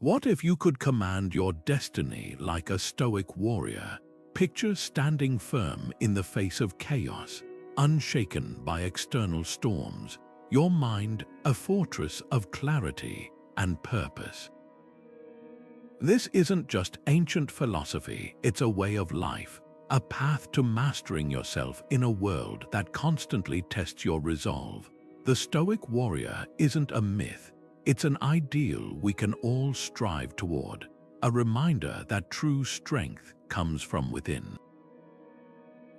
What if you could command your destiny like a Stoic warrior? Picture standing firm in the face of chaos, unshaken by external storms, your mind a fortress of clarity and purpose. This isn't just ancient philosophy, it's a way of life, a path to mastering yourself in a world that constantly tests your resolve. The Stoic warrior isn't a myth, it's an ideal we can all strive toward, a reminder that true strength comes from within.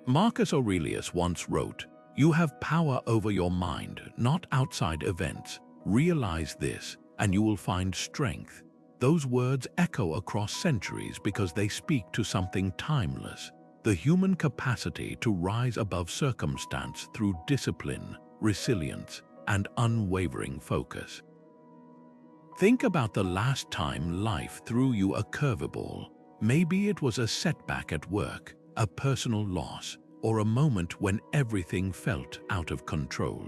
Marcus Aurelius once wrote, "You have power over your mind, not outside events. Realize this, and you will find strength." Those words echo across centuries because they speak to something timeless, the human capacity to rise above circumstance through discipline, resilience, and unwavering focus. Think about the last time life threw you a curveball. Maybe it was a setback at work, a personal loss, or a moment when everything felt out of control.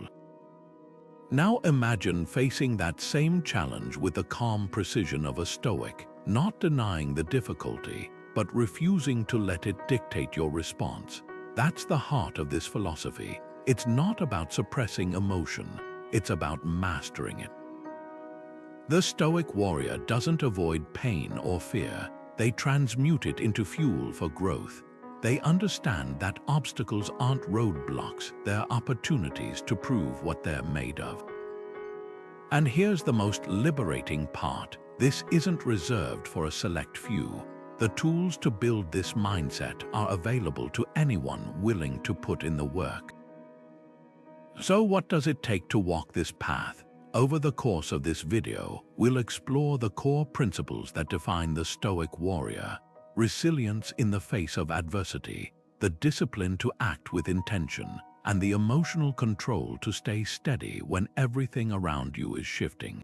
Now imagine facing that same challenge with the calm precision of a Stoic, not denying the difficulty, but refusing to let it dictate your response. That's the heart of this philosophy. It's not about suppressing emotion, it's about mastering it. The Stoic warrior doesn't avoid pain or fear, they transmute it into fuel for growth. They understand that obstacles aren't roadblocks, they're opportunities to prove what they're made of. And here's the most liberating part. This isn't reserved for a select few. The tools to build this mindset are available to anyone willing to put in the work. So what does it take to walk this path? Over the course of this video, we'll explore the core principles that define the Stoic warrior: resilience in the face of adversity, the discipline to act with intention, and the emotional control to stay steady when everything around you is shifting.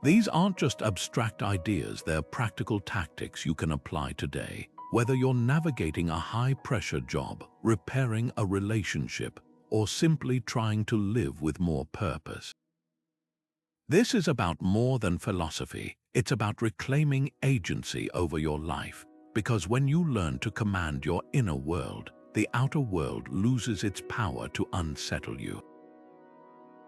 These aren't just abstract ideas, they're practical tactics you can apply today, whether you're navigating a high-pressure job, repairing a relationship, or simply trying to live with more purpose. This is about more than philosophy. It's about reclaiming agency over your life, because when you learn to command your inner world, the outer world loses its power to unsettle you.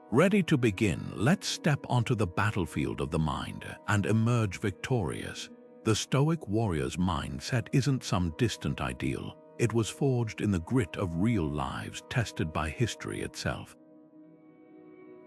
Ready to begin, let's step onto the battlefield of the mind and emerge victorious. The Stoic warrior's mindset isn't some distant ideal. It was forged in the grit of real lives tested by history itself.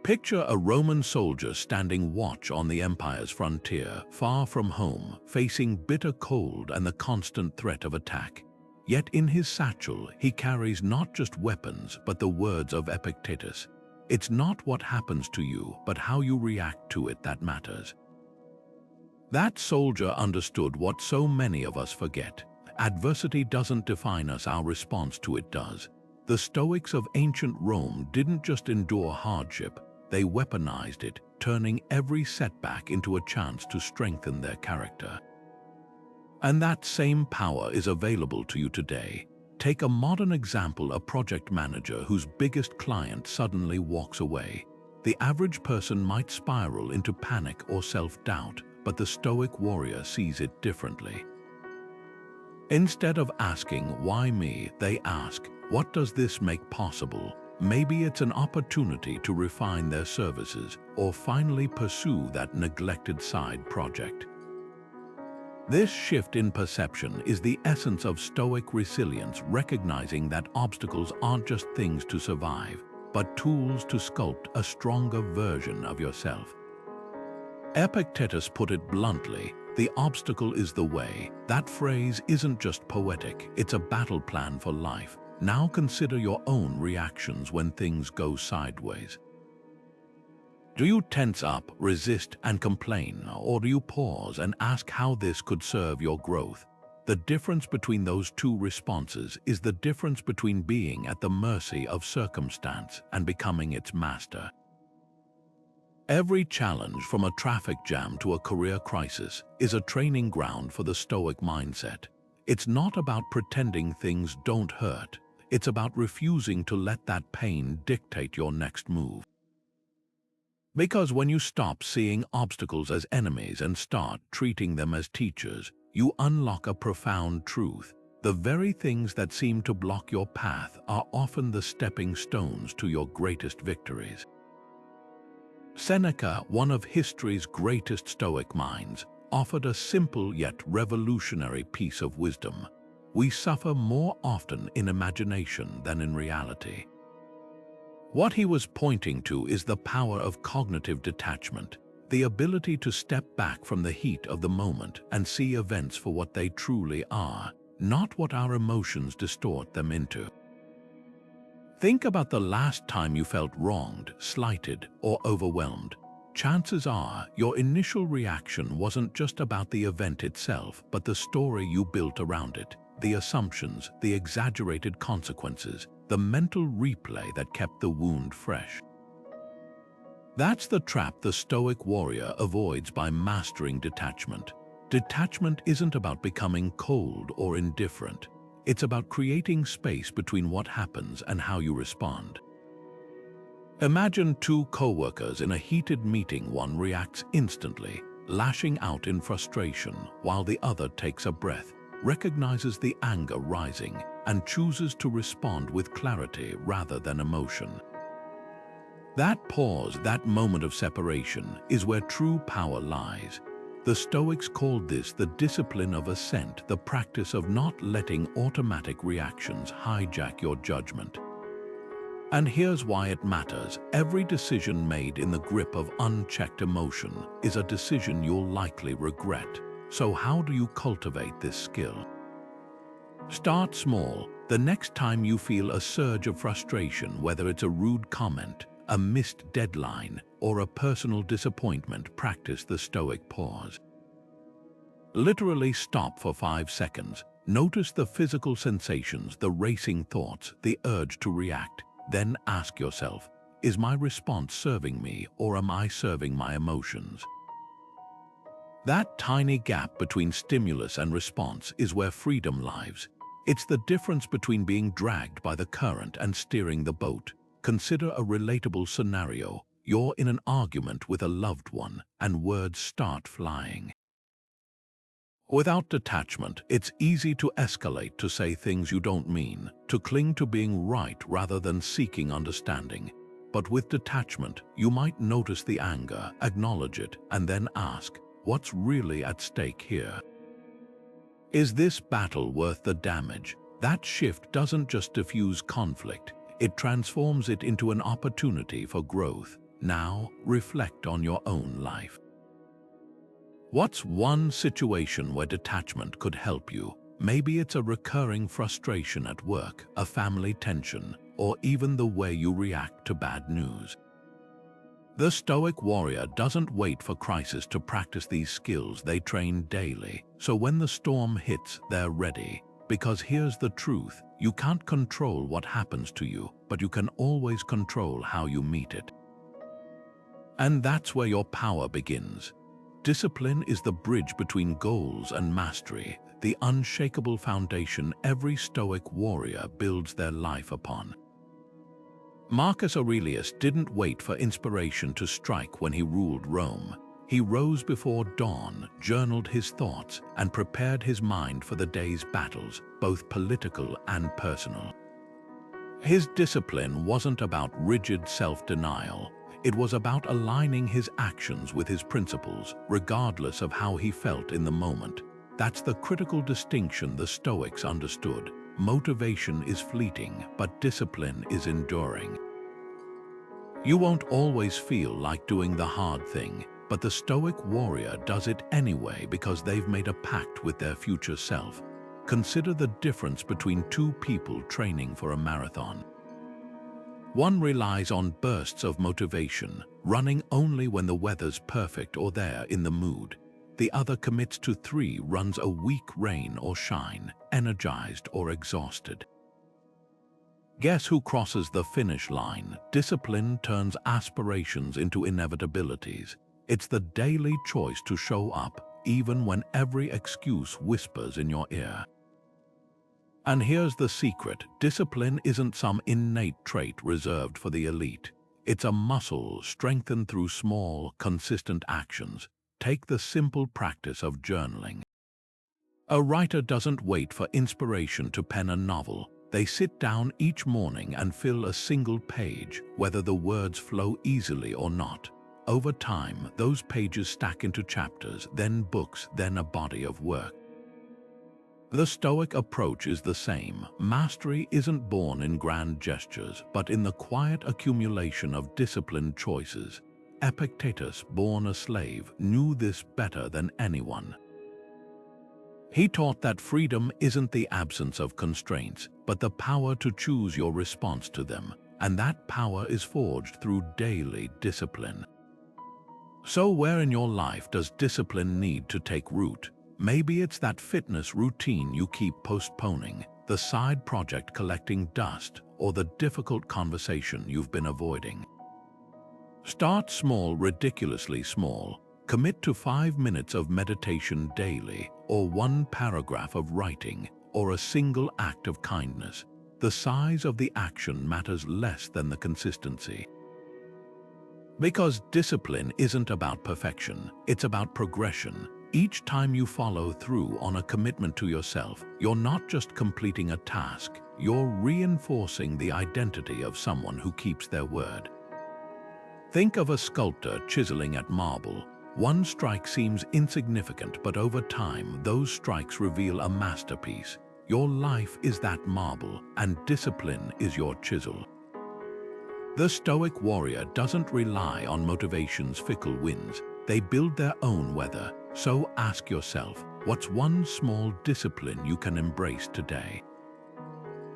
Picture a Roman soldier standing watch on the empire's frontier, far from home, facing bitter cold and the constant threat of attack. Yet in his satchel, he carries not just weapons, but the words of Epictetus. It's not what happens to you, but how you react to it that matters. That soldier understood what so many of us forget. Adversity doesn't define us, our response to it does. The Stoics of ancient Rome didn't just endure hardship, they weaponized it, turning every setback into a chance to strengthen their character. And that same power is available to you today. Take a modern example, a project manager whose biggest client suddenly walks away. The average person might spiral into panic or self-doubt, but the Stoic warrior sees it differently. Instead of asking, "Why me?" they ask, "What does this make possible?" Maybe it's an opportunity to refine their services or finally pursue that neglected side project. This shift in perception is the essence of Stoic resilience, recognizing that obstacles aren't just things to survive, but tools to sculpt a stronger version of yourself. Epictetus put it bluntly, "The obstacle is the way." That phrase isn't just poetic, it's a battle plan for life. Now consider your own reactions when things go sideways. Do you tense up, resist, and complain, or do you pause and ask how this could serve your growth? The difference between those two responses is the difference between being at the mercy of circumstance and becoming its master. Every challenge, from a traffic jam to a career crisis, is a training ground for the Stoic mindset. It's not about pretending things don't hurt. It's about refusing to let that pain dictate your next move. Because when you stop seeing obstacles as enemies and start treating them as teachers, you unlock a profound truth. The very things that seem to block your path are often the stepping stones to your greatest victories. Seneca, one of history's greatest Stoic minds, offered a simple yet revolutionary piece of wisdom. We suffer more often in imagination than in reality. What he was pointing to is the power of cognitive detachment, the ability to step back from the heat of the moment and see events for what they truly are, not what our emotions distort them into. Think about the last time you felt wronged, slighted, or overwhelmed. Chances are your initial reaction wasn't just about the event itself, but the story you built around it, the assumptions, the exaggerated consequences, the mental replay that kept the wound fresh. That's the trap the Stoic warrior avoids by mastering detachment. Detachment isn't about becoming cold or indifferent. It's about creating space between what happens and how you respond. Imagine two co-workers in a heated meeting. One reacts instantly, lashing out in frustration, while the other takes a breath, recognizes the anger rising, and chooses to respond with clarity rather than emotion. That pause, that moment of separation, is where true power lies. The Stoics called this the discipline of assent, the practice of not letting automatic reactions hijack your judgment. And here's why it matters. Every decision made in the grip of unchecked emotion is a decision you'll likely regret. So how do you cultivate this skill? Start small. The next time you feel a surge of frustration, whether it's a rude comment, a missed deadline, or a personal disappointment, practice the Stoic pause. Literally stop for 5 seconds. Notice the physical sensations, the racing thoughts, the urge to react. Then ask yourself, is my response serving me or am I serving my emotions? That tiny gap between stimulus and response is where freedom lies. It's the difference between being dragged by the current and steering the boat. Consider a relatable scenario. You're in an argument with a loved one, and words start flying. Without detachment, it's easy to escalate, to say things you don't mean, to cling to being right rather than seeking understanding. But with detachment, you might notice the anger, acknowledge it, and then ask, what's really at stake here? Is this battle worth the damage? That shift doesn't just diffuse conflict, it transforms it into an opportunity for growth. Now, reflect on your own life. What's one situation where detachment could help you? Maybe it's a recurring frustration at work, a family tension, or even the way you react to bad news. The Stoic warrior doesn't wait for crisis to practice these skills. They train daily, so when the storm hits, they're ready. Because here's the truth, you can't control what happens to you, but you can always control how you meet it. And that's where your power begins. Discipline is the bridge between goals and mastery, the unshakable foundation every Stoic warrior builds their life upon. Marcus Aurelius didn't wait for inspiration to strike when he ruled Rome. He rose before dawn, journaled his thoughts, and prepared his mind for the day's battles, both political and personal. His discipline wasn't about rigid self-denial. It was about aligning his actions with his principles, regardless of how he felt in the moment. That's the critical distinction the Stoics understood. Motivation is fleeting, but discipline is enduring. You won't always feel like doing the hard thing, but the Stoic warrior does it anyway because they've made a pact with their future self. Consider the difference between two people training for a marathon. One relies on bursts of motivation, running only when the weather's perfect or they're in the mood. The other commits to 3 runs a week, rain or shine, energized or exhausted. Guess who crosses the finish line? Discipline turns aspirations into inevitabilities. It's the daily choice to show up, even when every excuse whispers in your ear. And here's the secret, discipline isn't some innate trait reserved for the elite. It's a muscle strengthened through small, consistent actions. Take the simple practice of journaling. A writer doesn't wait for inspiration to pen a novel. They sit down each morning and fill a single page, whether the words flow easily or not. Over time, those pages stack into chapters, then books, then a body of work. The Stoic approach is the same. Mastery isn't born in grand gestures, but in the quiet accumulation of disciplined choices. Epictetus, born a slave, knew this better than anyone. He taught that freedom isn't the absence of constraints, but the power to choose your response to them, and that power is forged through daily discipline. So where in your life does discipline need to take root? Maybe it's that fitness routine you keep postponing, the side project collecting dust, or the difficult conversation you've been avoiding. Start small, ridiculously small. Commit to 5 minutes of meditation daily, or 1 paragraph of writing, or a single act of kindness. The size of the action matters less than the consistency. Because discipline isn't about perfection, it's about progression. Each time you follow through on a commitment to yourself, you're not just completing a task, you're reinforcing the identity of someone who keeps their word. Think of a sculptor chiseling at marble. One strike seems insignificant, but over time, those strikes reveal a masterpiece. Your life is that marble, and discipline is your chisel. The Stoic warrior doesn't rely on motivation's fickle winds. They build their own weather. So ask yourself, what's one small discipline you can embrace today?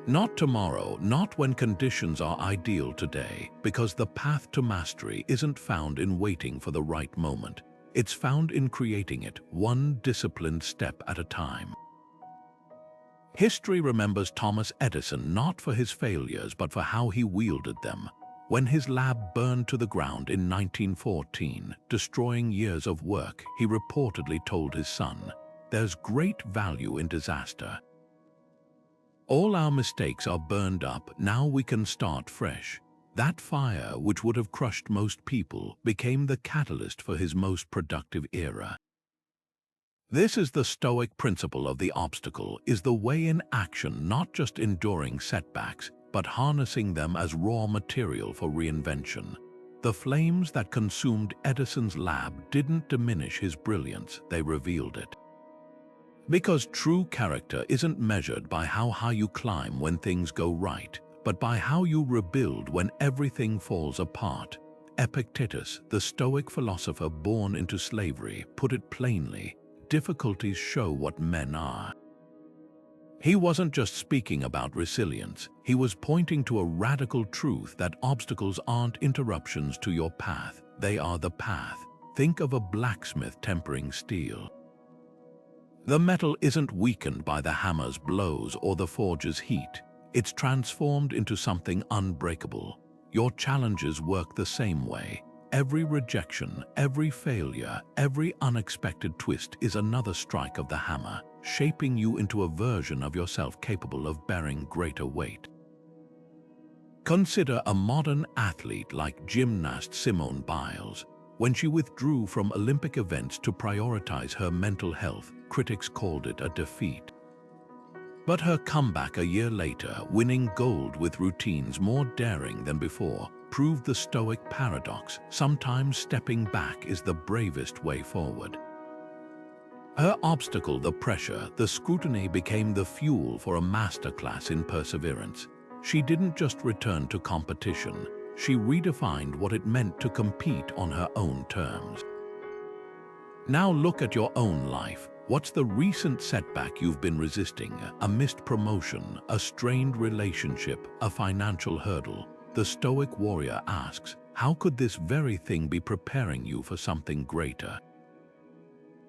Not tomorrow, not when conditions are ideal today, because the path to mastery isn't found in waiting for the right moment. It's found in creating it, one disciplined step at a time. History remembers Thomas Edison not for his failures, but for how he wielded them. When his lab burned to the ground in 1914, destroying years of work, he reportedly told his son, "There's great value in disaster. All our mistakes are burned up, now we can start fresh." That fire, which would have crushed most people, became the catalyst for his most productive era. This is the Stoic principle of the obstacle, is the way in action, not just enduring setbacks, but harnessing them as raw material for reinvention. The flames that consumed Edison's lab didn't diminish his brilliance, they revealed it. Because true character isn't measured by how high you climb when things go right, but by how you rebuild when everything falls apart. Epictetus, the Stoic philosopher born into slavery, put it plainly, difficulties show what men are. He wasn't just speaking about resilience, he was pointing to a radical truth that obstacles aren't interruptions to your path, they are the path. Think of a blacksmith tempering steel. The metal isn't weakened by the hammer's blows or the forge's heat. It's transformed into something unbreakable. Your challenges work the same way. Every rejection, every failure, every unexpected twist is another strike of the hammer, shaping you into a version of yourself capable of bearing greater weight. Consider a modern athlete like gymnast Simone Biles. When she withdrew from Olympic events to prioritize her mental health, critics called it a defeat. But her comeback a year later, winning gold with routines more daring than before, proved the Stoic paradox: sometimes stepping back is the bravest way forward. Her obstacle, the pressure, the scrutiny, became the fuel for a masterclass in perseverance. She didn't just return to competition, she redefined what it meant to compete on her own terms. Now look at your own life. What's the recent setback you've been resisting? A missed promotion, a strained relationship, a financial hurdle? The Stoic warrior asks, how could this very thing be preparing you for something greater?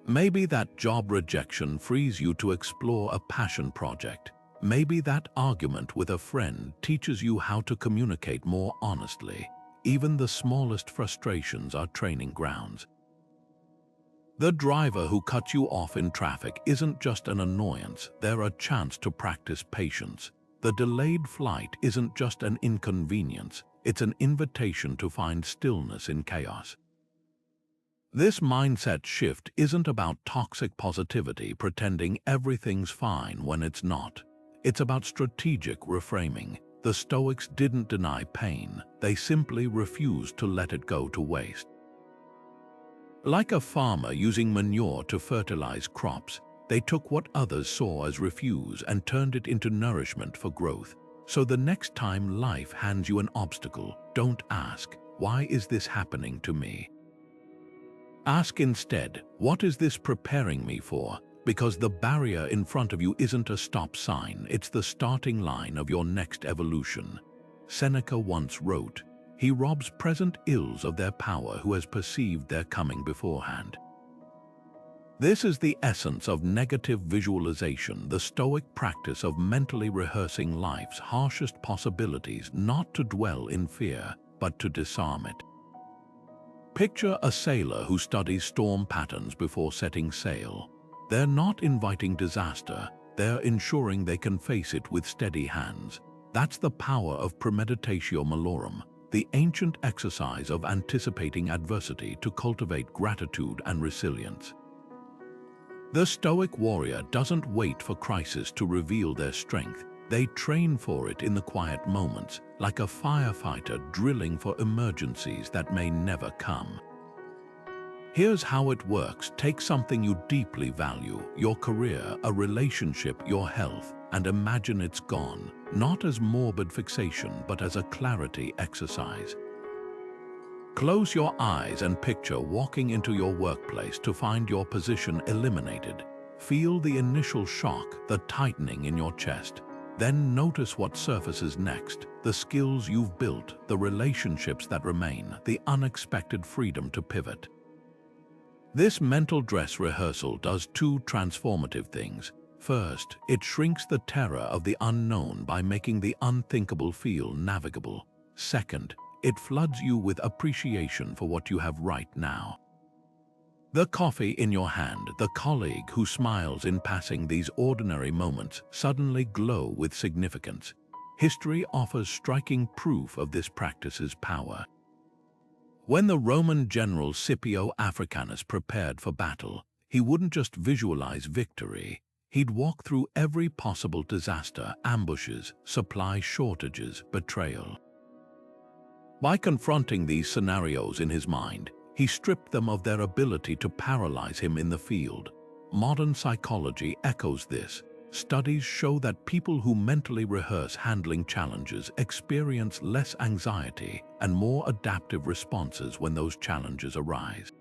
Maybe that job rejection frees you to explore a passion project. Maybe that argument with a friend teaches you how to communicate more honestly. Even the smallest frustrations are training grounds. The driver who cut you off in traffic isn't just an annoyance, they're a chance to practice patience. The delayed flight isn't just an inconvenience, It's an invitation to find stillness in chaos. This mindset shift isn't about toxic positivity pretending everything's fine when it's not. It's about strategic reframing. The Stoics didn't deny pain, they simply refused to let it go to waste. Like a farmer using manure to fertilize crops, they took what others saw as refuse and turned it into nourishment for growth. So the next time life hands you an obstacle, don't ask, "Why is this happening to me?" Ask instead, "What is this preparing me for?" Because the barrier in front of you isn't a stop sign, it's the starting line of your next evolution. Seneca once wrote, "He robs present ills of their power who has perceived their coming beforehand." This is the essence of negative visualization, the Stoic practice of mentally rehearsing life's harshest possibilities, not to dwell in fear, but to disarm it. Picture a sailor who studies storm patterns before setting sail. They're not inviting disaster, they're ensuring they can face it with steady hands. That's the power of Premeditatio Malorum, the ancient exercise of anticipating adversity to cultivate gratitude and resilience. The Stoic warrior doesn't wait for crisis to reveal their strength. They train for it in the quiet moments, like a firefighter drilling for emergencies that may never come. Here's how it works. Take something you deeply value, your career, a relationship, your health, and imagine it's gone, not as morbid fixation, but as a clarity exercise. Close your eyes and picture walking into your workplace to find your position eliminated. Feel the initial shock, the tightening in your chest. Then notice what surfaces next, the skills you've built, the relationships that remain, the unexpected freedom to pivot. This mental dress rehearsal does two transformative things. First, it shrinks the terror of the unknown by making the unthinkable feel navigable. Second, it floods you with appreciation for what you have right now. The coffee in your hand, the colleague who smiles in passing, these ordinary moments suddenly glow with significance. History offers striking proof of this practice's power. When the Roman general Scipio Africanus prepared for battle, he wouldn't just visualize victory, he'd walk through every possible disaster, ambushes, supply shortages, betrayal. By confronting these scenarios in his mind, he stripped them of their ability to paralyze him in the field. Modern psychology echoes this. Studies show that people who mentally rehearse handling challenges experience less anxiety and more adaptive responses when those challenges arise.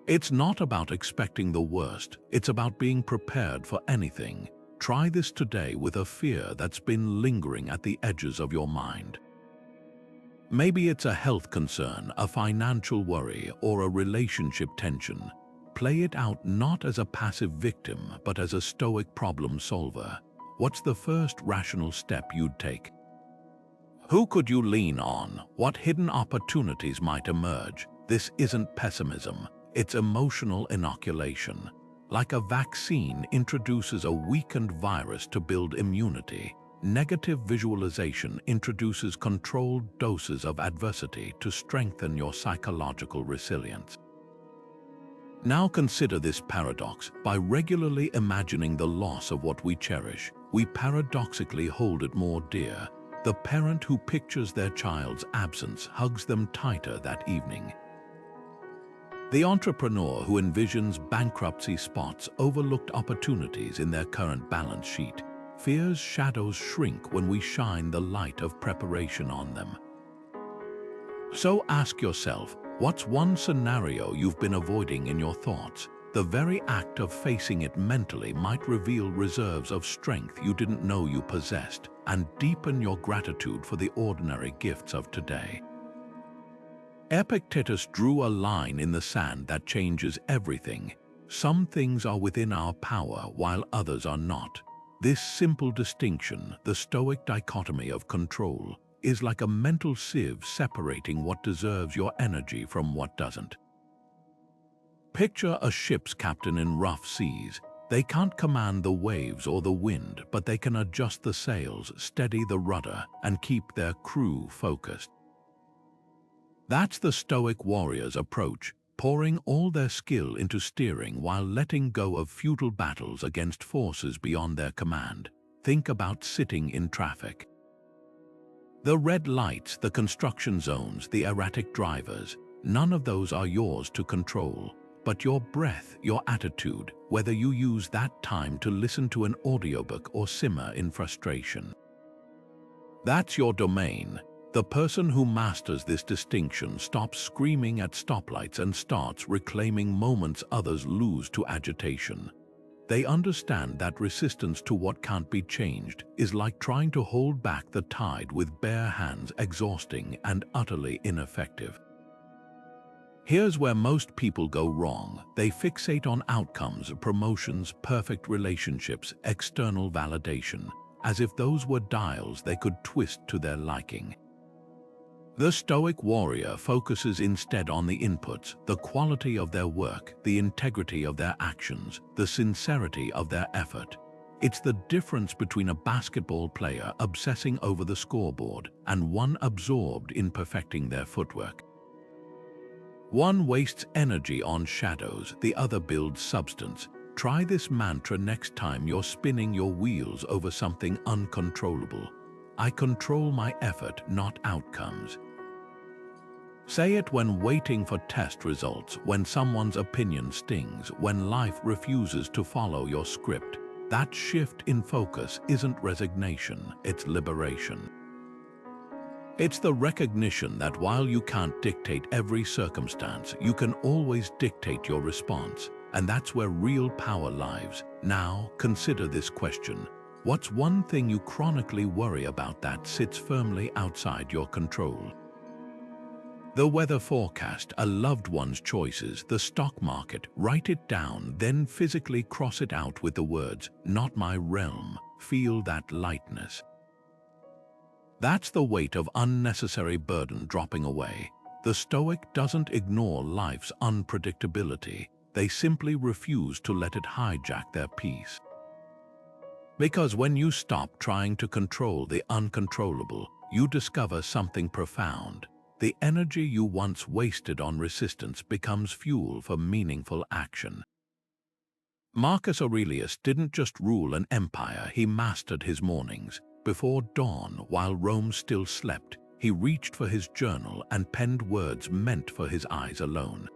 It's not about expecting the worst, it's about being prepared for anything. Try this today with a fear that's been lingering at the edges of your mind. Maybe it's a health concern, a financial worry, or a relationship tension. Play it out not as a passive victim, but as a Stoic problem solver. What's the first rational step you'd take? Who could you lean on? What hidden opportunities might emerge? This isn't pessimism, it's emotional inoculation. Like a vaccine introduces a weakened virus to build immunity, negative visualization introduces controlled doses of adversity to strengthen your psychological resilience. Now consider this paradox. By regularly imagining the loss of what we cherish, we paradoxically hold it more dear. The parent who pictures their child's absence hugs them tighter that evening. The entrepreneur who envisions bankruptcy spots overlooked opportunities in their current balance sheet. Fear's shadows shrink when we shine the light of preparation on them. So ask yourself, what's one scenario you've been avoiding in your thoughts? The very act of facing it mentally might reveal reserves of strength you didn't know you possessed and deepen your gratitude for the ordinary gifts of today. Epictetus drew a line in the sand that changes everything. Some things are within our power while others are not. This simple distinction, the Stoic dichotomy of control, is like a mental sieve separating what deserves your energy from what doesn't. Picture a ship's captain in rough seas. They can't command the waves or the wind, but they can adjust the sails, steady the rudder, and keep their crew focused. That's the Stoic warrior's approach, pouring all their skill into steering while letting go of futile battles against forces beyond their command. Think about sitting in traffic. The red lights, the construction zones, the erratic drivers, none of those are yours to control. But your breath, your attitude, whether you use that time to listen to an audiobook or simmer in frustration. That's your domain. The person who masters this distinction stops screaming at stoplights and starts reclaiming moments others lose to agitation. They understand that resistance to what can't be changed is like trying to hold back the tide with bare hands, exhausting and utterly ineffective. Here's where most people go wrong. They fixate on outcomes, promotions, perfect relationships, external validation, as if those were dials they could twist to their liking. The Stoic warrior focuses instead on the inputs, the quality of their work, the integrity of their actions, the sincerity of their effort. It's the difference between a basketball player obsessing over the scoreboard and one absorbed in perfecting their footwork. One wastes energy on shadows, the other builds substance. Try this mantra next time you're spinning your wheels over something uncontrollable. I control my effort, not outcomes. Say it when waiting for test results, when someone's opinion stings, when life refuses to follow your script. That shift in focus isn't resignation, it's liberation. It's the recognition that while you can't dictate every circumstance, you can always dictate your response. And that's where real power lies. Now, consider this question. What's one thing you chronically worry about that sits firmly outside your control? The weather forecast, a loved one's choices, the stock market. Write it down, then physically cross it out with the words, "Not my realm." Feel that lightness. That's the weight of unnecessary burden dropping away. The Stoic doesn't ignore life's unpredictability. They simply refuse to let it hijack their peace. Because when you stop trying to control the uncontrollable, you discover something profound. The energy you once wasted on resistance becomes fuel for meaningful action. Marcus Aurelius didn't just rule an empire, he mastered his mornings. Before dawn, while Rome still slept, he reached for his journal and penned words meant for his eyes alone.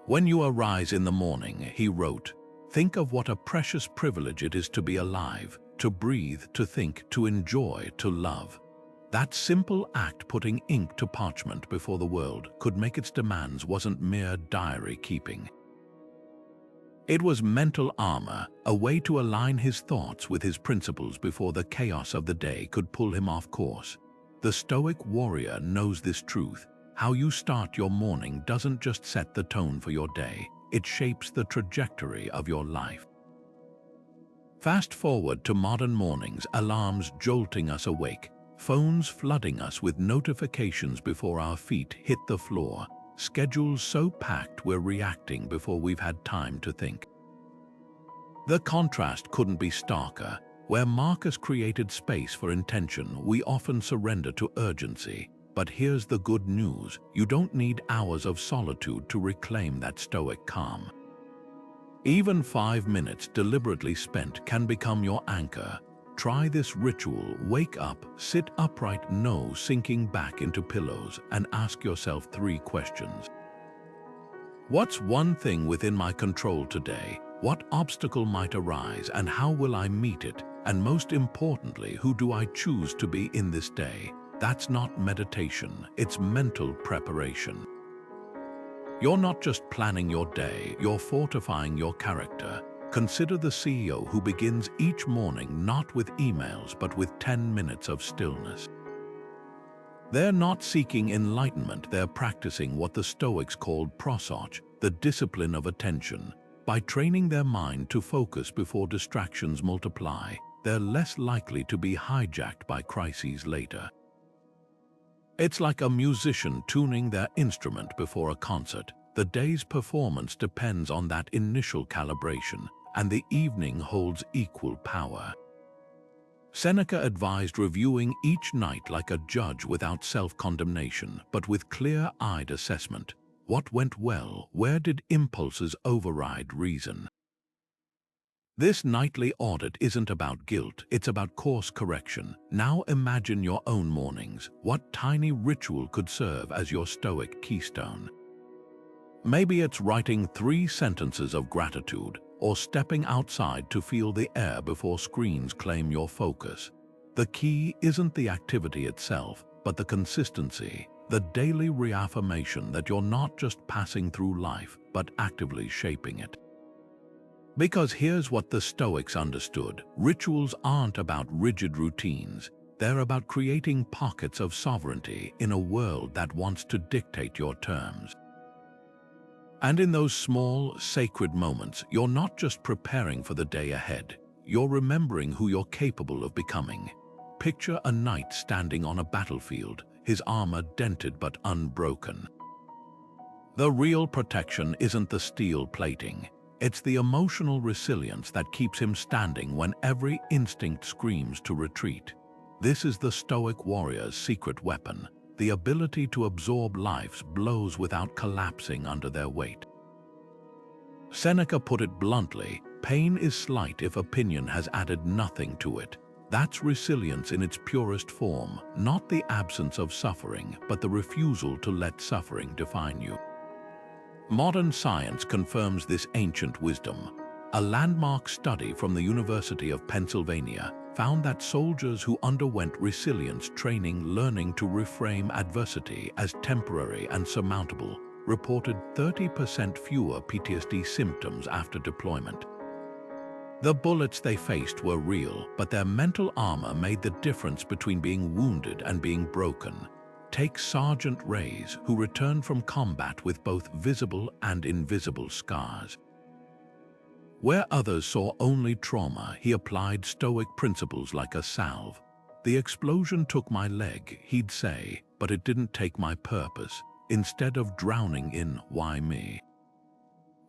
When you arise in the morning, he wrote, think of what a precious privilege it is to be alive, to breathe, to think, to enjoy, to love. That simple act, putting ink to parchment before the world could make its demands, wasn't mere diary keeping. It was mental armor, a way to align his thoughts with his principles before the chaos of the day could pull him off course. The Stoic warrior knows this truth. How you start your morning doesn't just set the tone for your day, it shapes the trajectory of your life. Fast forward to modern mornings, alarms jolting us awake, phones flooding us with notifications before our feet hit the floor, schedules so packed we're reacting before we've had time to think. The contrast couldn't be starker. Where Marcus created space for intention, we often surrender to urgency. But here's the good news, you don't need hours of solitude to reclaim that Stoic calm. Even 5 minutes deliberately spent can become your anchor. Try this ritual, wake up, sit upright, no sinking back into pillows, and ask yourself 3 questions. What's one thing within my control today? What obstacle might arise and how will I meet it? And most importantly, who do I choose to be in this day? That's not meditation, it's mental preparation. You're not just planning your day, you're fortifying your character. Consider the CEO who begins each morning not with emails but with 10 minutes of stillness. They're not seeking enlightenment, they're practicing what the Stoics called prosoch, the discipline of attention. By training their mind to focus before distractions multiply, they're less likely to be hijacked by crises later. It's like a musician tuning their instrument before a concert. The day's performance depends on that initial calibration, and the evening holds equal power. Seneca advised reviewing each night like a judge without self-condemnation, but with clear-eyed assessment. What went well? Where did impulses override reason? This nightly audit isn't about guilt, it's about course correction. Now imagine your own mornings. What tiny ritual could serve as your Stoic keystone? Maybe it's writing 3 sentences of gratitude, or stepping outside to feel the air before screens claim your focus. The key isn't the activity itself, but the consistency, the daily reaffirmation that you're not just passing through life, but actively shaping it. Because here's what the Stoics understood: rituals aren't about rigid routines, they're about creating pockets of sovereignty in a world that wants to dictate your terms. And in those small, sacred moments, you're not just preparing for the day ahead, you're remembering who you're capable of becoming. Picture a knight standing on a battlefield, his armor dented but unbroken. The real protection isn't the steel plating. It's the emotional resilience that keeps him standing when every instinct screams to retreat. This is the Stoic warrior's secret weapon, the ability to absorb life's blows without collapsing under their weight. Seneca put it bluntly: pain is slight if opinion has added nothing to it. That's resilience in its purest form, not the absence of suffering, but the refusal to let suffering define you. Modern science confirms this ancient wisdom. A landmark study from the University of Pennsylvania found that soldiers who underwent resilience training, learning to reframe adversity as temporary and surmountable, reported 30% fewer PTSD symptoms after deployment. The bullets they faced were real, but their mental armor made the difference between being wounded and being broken. Take Sergeant Reyes, who returned from combat with both visible and invisible scars. Where others saw only trauma, he applied Stoic principles like a salve. The explosion took my leg, he'd say, but it didn't take my purpose. Instead of drowning in "why me?"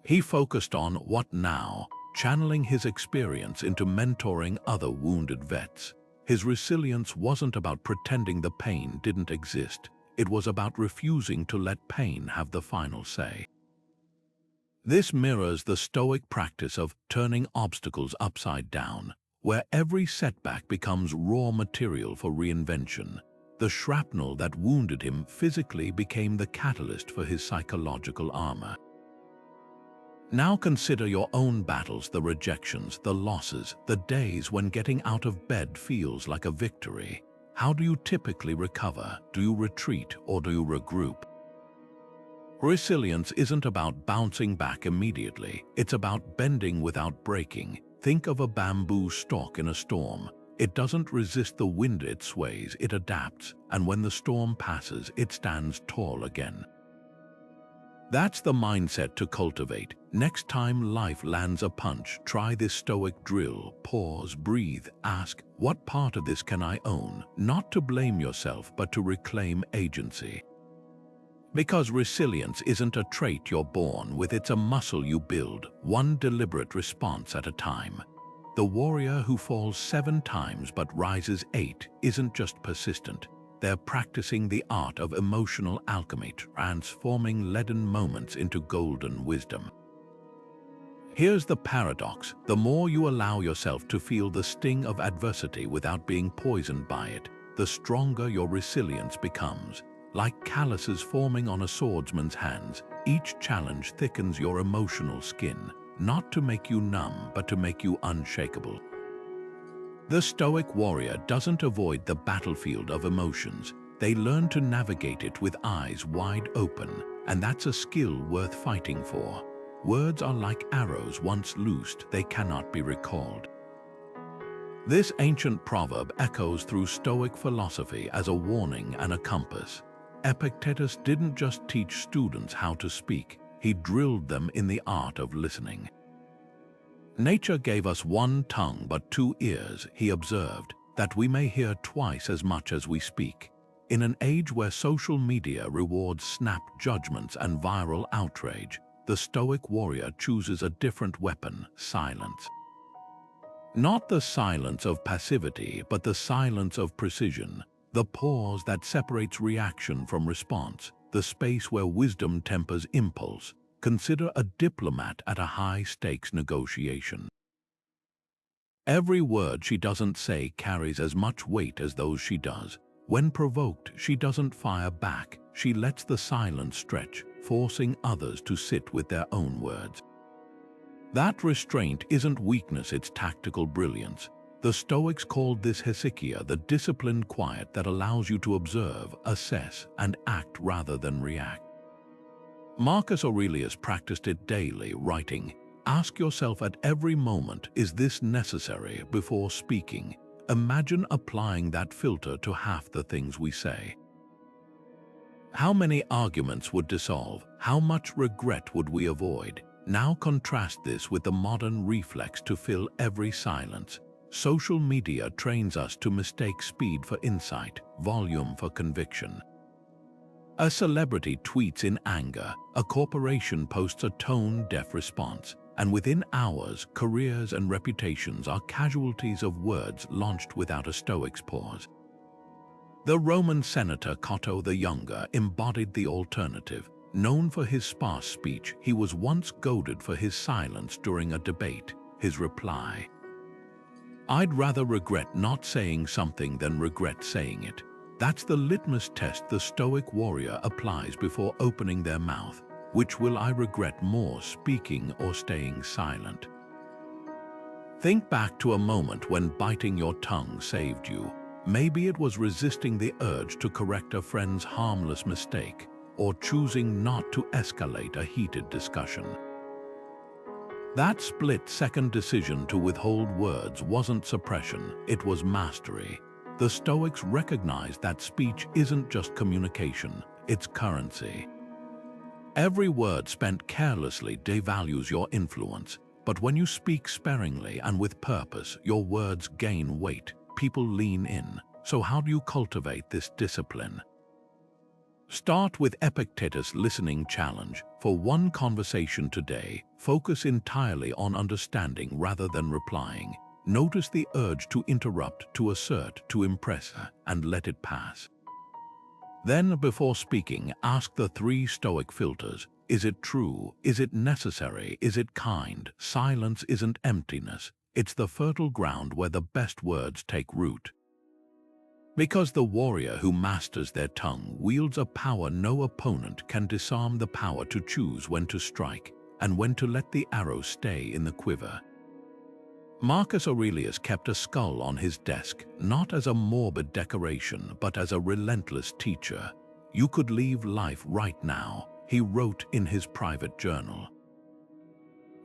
he focused on "what now?" channeling his experience into mentoring other wounded vets. His resilience wasn't about pretending the pain didn't exist. It was about refusing to let pain have the final say. This mirrors the Stoic practice of turning obstacles upside down, where every setback becomes raw material for reinvention. The shrapnel that wounded him physically became the catalyst for his psychological armor. Now consider your own battles, the rejections, the losses, the days when getting out of bed feels like a victory. How do you typically recover? Do you retreat or do you regroup? Resilience isn't about bouncing back immediately. It's about bending without breaking. Think of a bamboo stalk in a storm. It doesn't resist the wind, it sways, it adapts, and when the storm passes, it stands tall again. That's the mindset to cultivate. Next time life lands a punch, try this Stoic drill. Pause, breathe, ask, what part of this can I own? Not to blame yourself, but to reclaim agency. Because resilience isn't a trait you're born with, it's a muscle you build, one deliberate response at a time. The warrior who falls 7 times but rises 8 isn't just persistent. They're practicing the art of emotional alchemy, transforming leaden moments into golden wisdom. Here's the paradox: the more you allow yourself to feel the sting of adversity without being poisoned by it, the stronger your resilience becomes. Like calluses forming on a swordsman's hands, each challenge thickens your emotional skin, not to make you numb, but to make you unshakable. The Stoic warrior doesn't avoid the battlefield of emotions. They learn to navigate it with eyes wide open, and that's a skill worth fighting for. Words are like arrows: once loosed, they cannot be recalled. This ancient proverb echoes through Stoic philosophy as a warning and a compass. Epictetus didn't just teach students how to speak, he drilled them in the art of listening. Nature gave us 1 tongue but 2 ears, he observed, that we may hear twice as much as we speak. In an age where social media rewards snap judgments and viral outrage, the Stoic warrior chooses a different weapon: silence. Not the silence of passivity, but the silence of precision, the pause that separates reaction from response, the space where wisdom tempers impulse. Consider a diplomat at a high-stakes negotiation. Every word she doesn't say carries as much weight as those she does. When provoked, she doesn't fire back. She lets the silence stretch, forcing others to sit with their own words. That restraint isn't weakness, it's tactical brilliance. The Stoics called this hesychia, the disciplined quiet that allows you to observe, assess, and act rather than react. Marcus Aurelius practiced it daily, writing, "Ask yourself at every moment, is this necessary?" before speaking. Imagine applying that filter to half the things we say. How many arguments would dissolve? How much regret would we avoid? Now contrast this with the modern reflex to fill every silence. Social media trains us to mistake speed for insight, volume for conviction. A celebrity tweets in anger, a corporation posts a tone-deaf response, and within hours, careers and reputations are casualties of words launched without a Stoic's pause. The Roman senator Cato the Younger embodied the alternative. Known for his sparse speech, he was once goaded for his silence during a debate. His reply: "I'd rather regret not saying something than regret saying it." That's the litmus test the Stoic warrior applies before opening their mouth. Which will I regret more, speaking or staying silent? Think back to a moment when biting your tongue saved you. Maybe it was resisting the urge to correct a friend's harmless mistake, or choosing not to escalate a heated discussion. That split-second decision to withhold words wasn't suppression, it was mastery. The Stoics recognized that speech isn't just communication, it's currency. Every word spent carelessly devalues your influence, but when you speak sparingly and with purpose, your words gain weight. People lean in. So how do you cultivate this discipline? Start with Epictetus' listening challenge. For one conversation today, focus entirely on understanding rather than replying. Notice the urge to interrupt, to assert, to impress, and let it pass. Then, before speaking, ask the 3 Stoic filters. Is it true? Is it necessary? Is it kind? Silence isn't emptiness. It's the fertile ground where the best words take root. Because the warrior who masters their tongue wields a power no opponent can disarm, the power to choose when to strike and when to let the arrow stay in the quiver. Marcus Aurelius kept a skull on his desk, not as a morbid decoration, but as a relentless teacher. "You could leave life right now," he wrote in his private journal.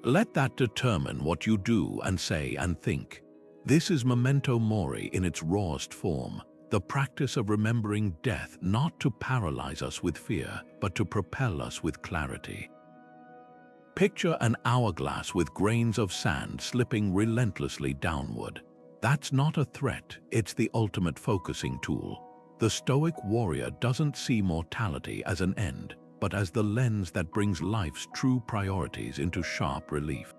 Let that determine what you do and say and think. This is Memento Mori in its rawest form, the practice of remembering death not to paralyze us with fear, but to propel us with clarity. Picture an hourglass with grains of sand slipping relentlessly downward. That's not a threat, it's the ultimate focusing tool. The Stoic warrior doesn't see mortality as an end, but as the lens that brings life's true priorities into sharp relief.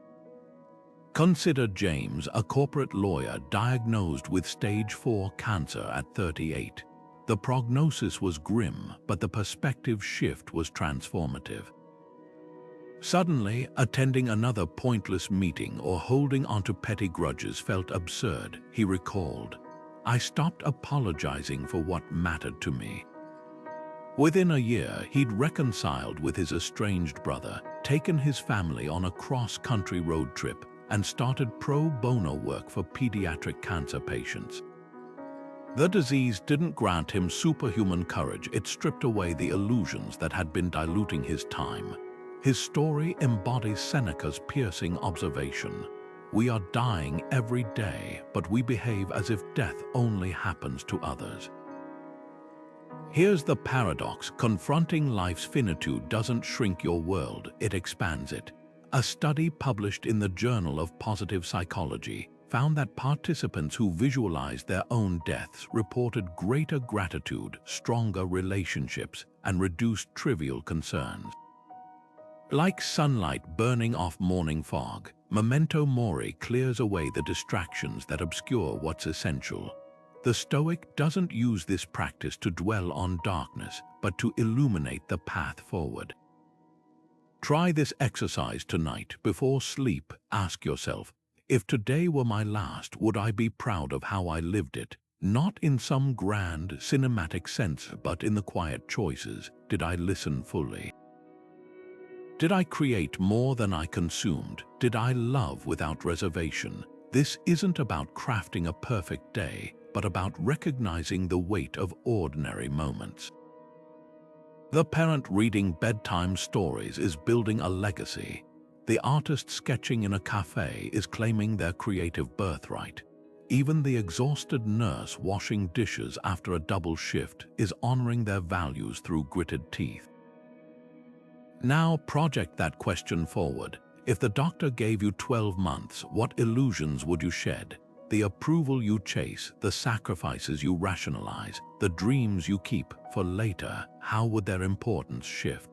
Consider James, a corporate lawyer diagnosed with stage 4 cancer at 38. The prognosis was grim, but the perspective shift was transformative. Suddenly, attending another pointless meeting or holding onto petty grudges felt absurd. He recalled, "I stopped apologizing for what mattered to me." Within a year, he'd reconciled with his estranged brother, taken his family on a cross-country road trip, and started pro bono work for pediatric cancer patients. The disease didn't grant him superhuman courage, it stripped away the illusions that had been diluting his time. His story embodies Seneca's piercing observation. We are dying every day, but we behave as if death only happens to others. Here's the paradox: confronting life's finitude doesn't shrink your world, it expands it. A study published in the Journal of Positive Psychology found that participants who visualized their own deaths reported greater gratitude, stronger relationships, and reduced trivial concerns. Like sunlight burning off morning fog, Memento Mori clears away the distractions that obscure what's essential. The Stoic doesn't use this practice to dwell on darkness, but to illuminate the path forward. Try this exercise tonight. Before sleep, ask yourself, if today were my last, would I be proud of how I lived it? Not in some grand, cinematic sense, but in the quiet choices. Did I listen fully? Did I create more than I consumed? Did I love without reservation? This isn't about crafting a perfect day, but about recognizing the weight of ordinary moments. The parent reading bedtime stories is building a legacy. The artist sketching in a cafe is claiming their creative birthright. Even the exhausted nurse washing dishes after a double shift is honoring their values through gritted teeth. Now project that question forward. If the doctor gave you 12 months, what illusions would you shed? The approval you chase, the sacrifices you rationalize, the dreams you keep for later, how would their importance shift?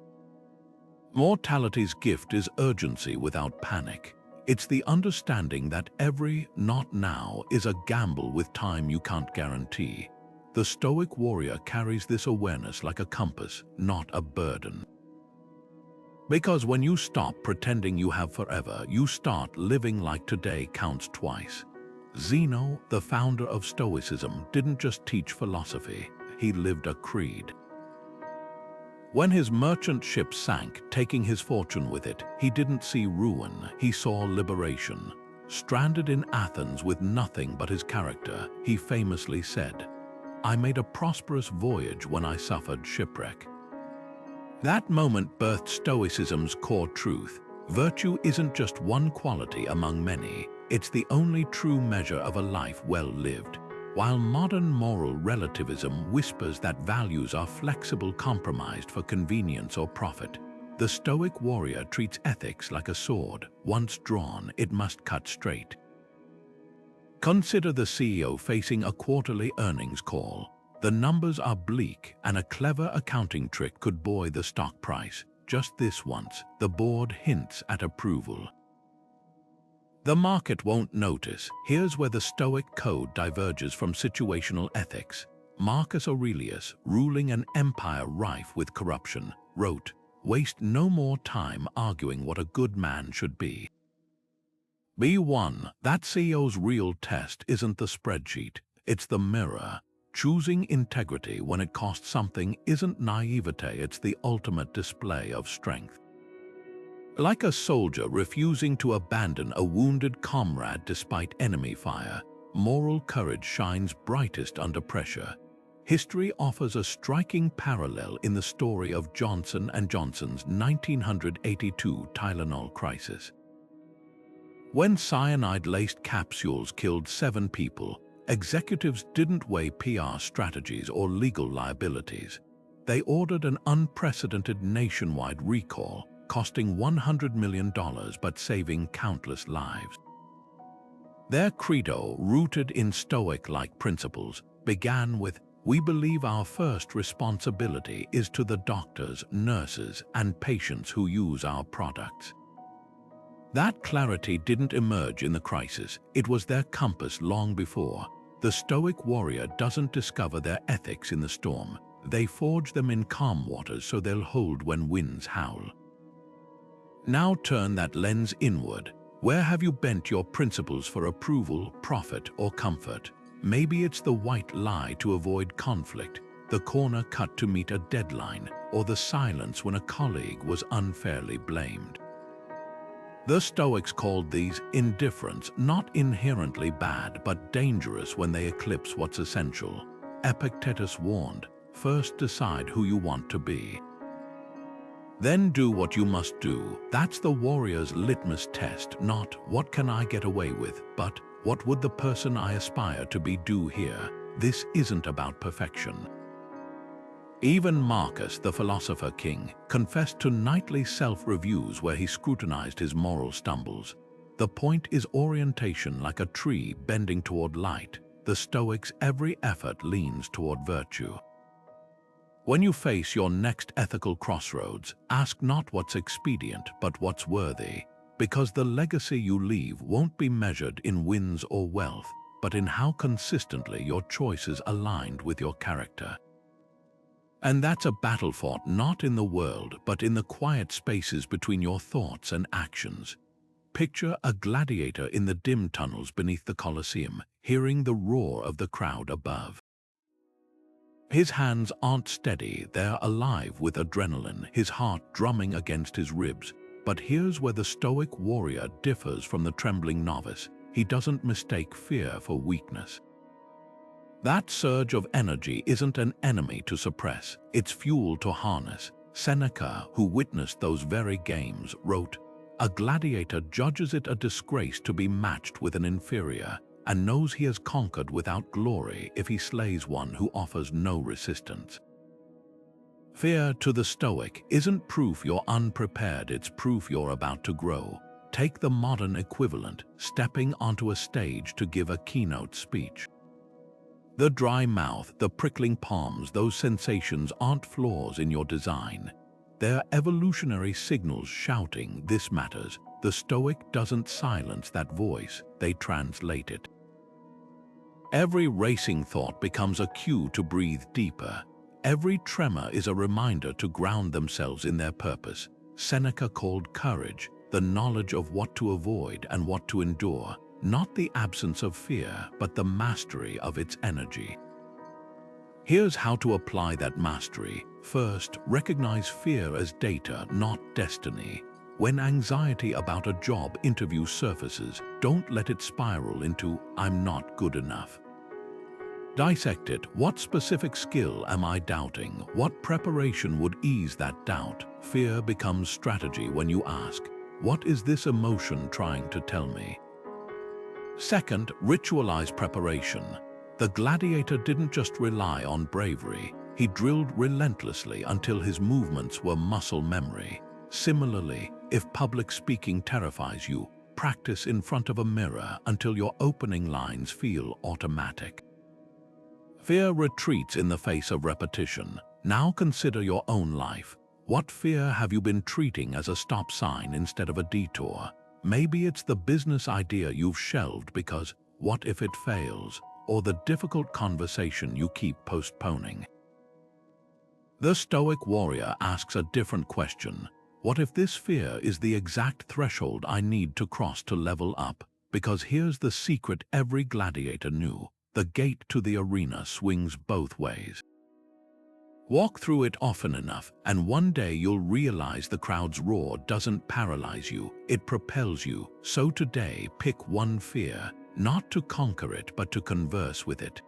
Mortality's gift is urgency without panic. It's the understanding that every not now is a gamble with time you can't guarantee. The Stoic Warrior carries this awareness like a compass, not a burden. Because when you stop pretending you have forever, you start living like today counts twice. Zeno, the founder of Stoicism, didn't just teach philosophy, he lived a creed. When his merchant ship sank, taking his fortune with it, he didn't see ruin, he saw liberation. Stranded in Athens with nothing but his character, he famously said, "I made a prosperous voyage when I suffered shipwreck." That moment birthed Stoicism's core truth. Virtue isn't just one quality among many, it's the only true measure of a life well lived. While modern moral relativism whispers that values are flexible, compromised for convenience or profit, the Stoic Warrior treats ethics like a sword. Once drawn, it must cut straight. Consider the CEO facing a quarterly earnings call. The numbers are bleak, and a clever accounting trick could buoy the stock price. Just this once, the board hints at approval. The market won't notice. Here's where the Stoic code diverges from situational ethics. Marcus Aurelius, ruling an empire rife with corruption, wrote, "Waste no more time arguing what a good man should be." B1. That CEO's real test isn't the spreadsheet, it's the mirror. Choosing integrity when it costs something isn't naivete, it's the ultimate display of strength. Like a soldier refusing to abandon a wounded comrade despite enemy fire, moral courage shines brightest under pressure. History offers a striking parallel in the story of Johnson & Johnson's 1982 Tylenol crisis. When cyanide-laced capsules killed 7 people, executives didn't weigh PR strategies or legal liabilities. They ordered an unprecedented nationwide recall, costing $100 million but saving countless lives. Their credo, rooted in Stoic-like principles, began with, "We believe our first responsibility is to the doctors, nurses, and patients who use our products." That clarity didn't emerge in the crisis, it was their compass long before. The Stoic Warrior doesn't discover their ethics in the storm, they forge them in calm waters so they'll hold when winds howl. Now turn that lens inward. Where have you bent your principles for approval, profit, or comfort? Maybe it's the white lie to avoid conflict, the corner cut to meet a deadline, or the silence when a colleague was unfairly blamed. The Stoics called these indifference, not inherently bad but dangerous when they eclipse what's essential. Epictetus warned, "First decide who you want to be. Then do what you must do." That's the warrior's litmus test, not "what can I get away with," but "what would the person I aspire to be do here?" This isn't about perfection. Even Marcus, the philosopher king, confessed to nightly self-reviews where he scrutinized his moral stumbles. The point is orientation, like a tree bending toward light. The Stoics' every effort leans toward virtue. When you face your next ethical crossroads, ask not what's expedient, but what's worthy, because the legacy you leave won't be measured in wins or wealth, but in how consistently your choices aligned with your character. And that's a battle fought not in the world, but in the quiet spaces between your thoughts and actions. Picture a gladiator in the dim tunnels beneath the Colosseum, hearing the roar of the crowd above. His hands aren't steady, they're alive with adrenaline, his heart drumming against his ribs. But here's where the Stoic warrior differs from the trembling novice. He doesn't mistake fear for weakness. That surge of energy isn't an enemy to suppress, it's fuel to harness. Seneca, who witnessed those very games, wrote, "A gladiator judges it a disgrace to be matched with an inferior, and knows he has conquered without glory if he slays one who offers no resistance." Fear, to the Stoic, isn't proof you're unprepared, it's proof you're about to grow. Take the modern equivalent, stepping onto a stage to give a keynote speech. The dry mouth, the prickling palms, those sensations aren't flaws in your design. They're evolutionary signals shouting, "This matters." The Stoic doesn't silence that voice, they translate it. Every racing thought becomes a cue to breathe deeper. Every tremor is a reminder to ground themselves in their purpose. Seneca called courage the knowledge of what to avoid and what to endure, not the absence of fear, but the mastery of its energy. Here's how to apply that mastery. First, recognize fear as data, not destiny. When anxiety about a job interview surfaces, don't let it spiral into "I'm not good enough." Dissect it. What specific skill am I doubting? What preparation would ease that doubt? Fear becomes strategy when you ask, "What is this emotion trying to tell me?" Second, ritualize preparation. The gladiator didn't just rely on bravery. He drilled relentlessly until his movements were muscle memory. Similarly, if public speaking terrifies you, practice in front of a mirror until your opening lines feel automatic. Fear retreats in the face of repetition. Now consider your own life. What fear have you been treating as a stop sign instead of a detour? Maybe it's the business idea you've shelved because, what if it fails? Or the difficult conversation you keep postponing. The Stoic warrior asks a different question. What if this fear is the exact threshold I need to cross to level up? Because here's the secret every gladiator knew. The gate to the arena swings both ways. Walk through it often enough, and one day you'll realize the crowd's roar doesn't paralyze you, it propels you. So today, pick one fear, not to conquer it, but to converse with it.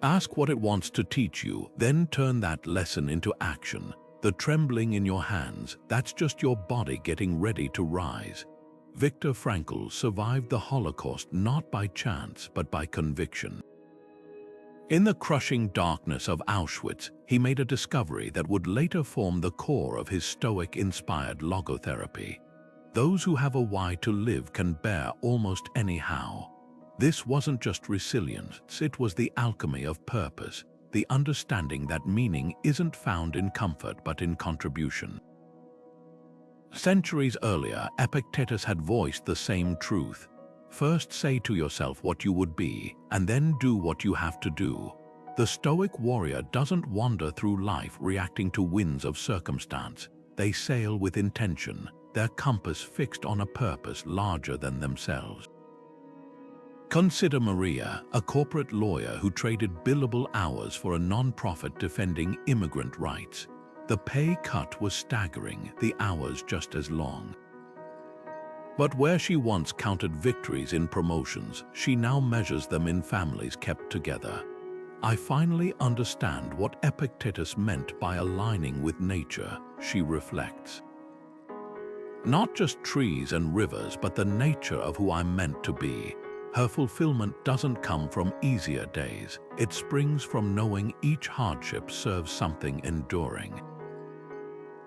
Ask what it wants to teach you, then turn that lesson into action. The trembling in your hands, that's just your body getting ready to rise. Viktor Frankl survived the Holocaust not by chance, but by conviction. In the crushing darkness of Auschwitz, he made a discovery that would later form the core of his Stoic-inspired logotherapy. Those who have a why to live can bear almost anyhow. This wasn't just resilience, it was the alchemy of purpose, the understanding that meaning isn't found in comfort but in contribution. Centuries earlier, Epictetus had voiced the same truth. First say to yourself what you would be, and then do what you have to do. The Stoic warrior doesn't wander through life reacting to winds of circumstance. They sail with intention, their compass fixed on a purpose larger than themselves. Consider Maria, a corporate lawyer who traded billable hours for a non-profit defending immigrant rights. The pay cut was staggering, the hours just as long. But where she once counted victories in promotions, she now measures them in families kept together. I finally understand what Epictetus meant by aligning with nature, she reflects. Not just trees and rivers, but the nature of who I'm meant to be. Her fulfillment doesn't come from easier days. It springs from knowing each hardship serves something enduring.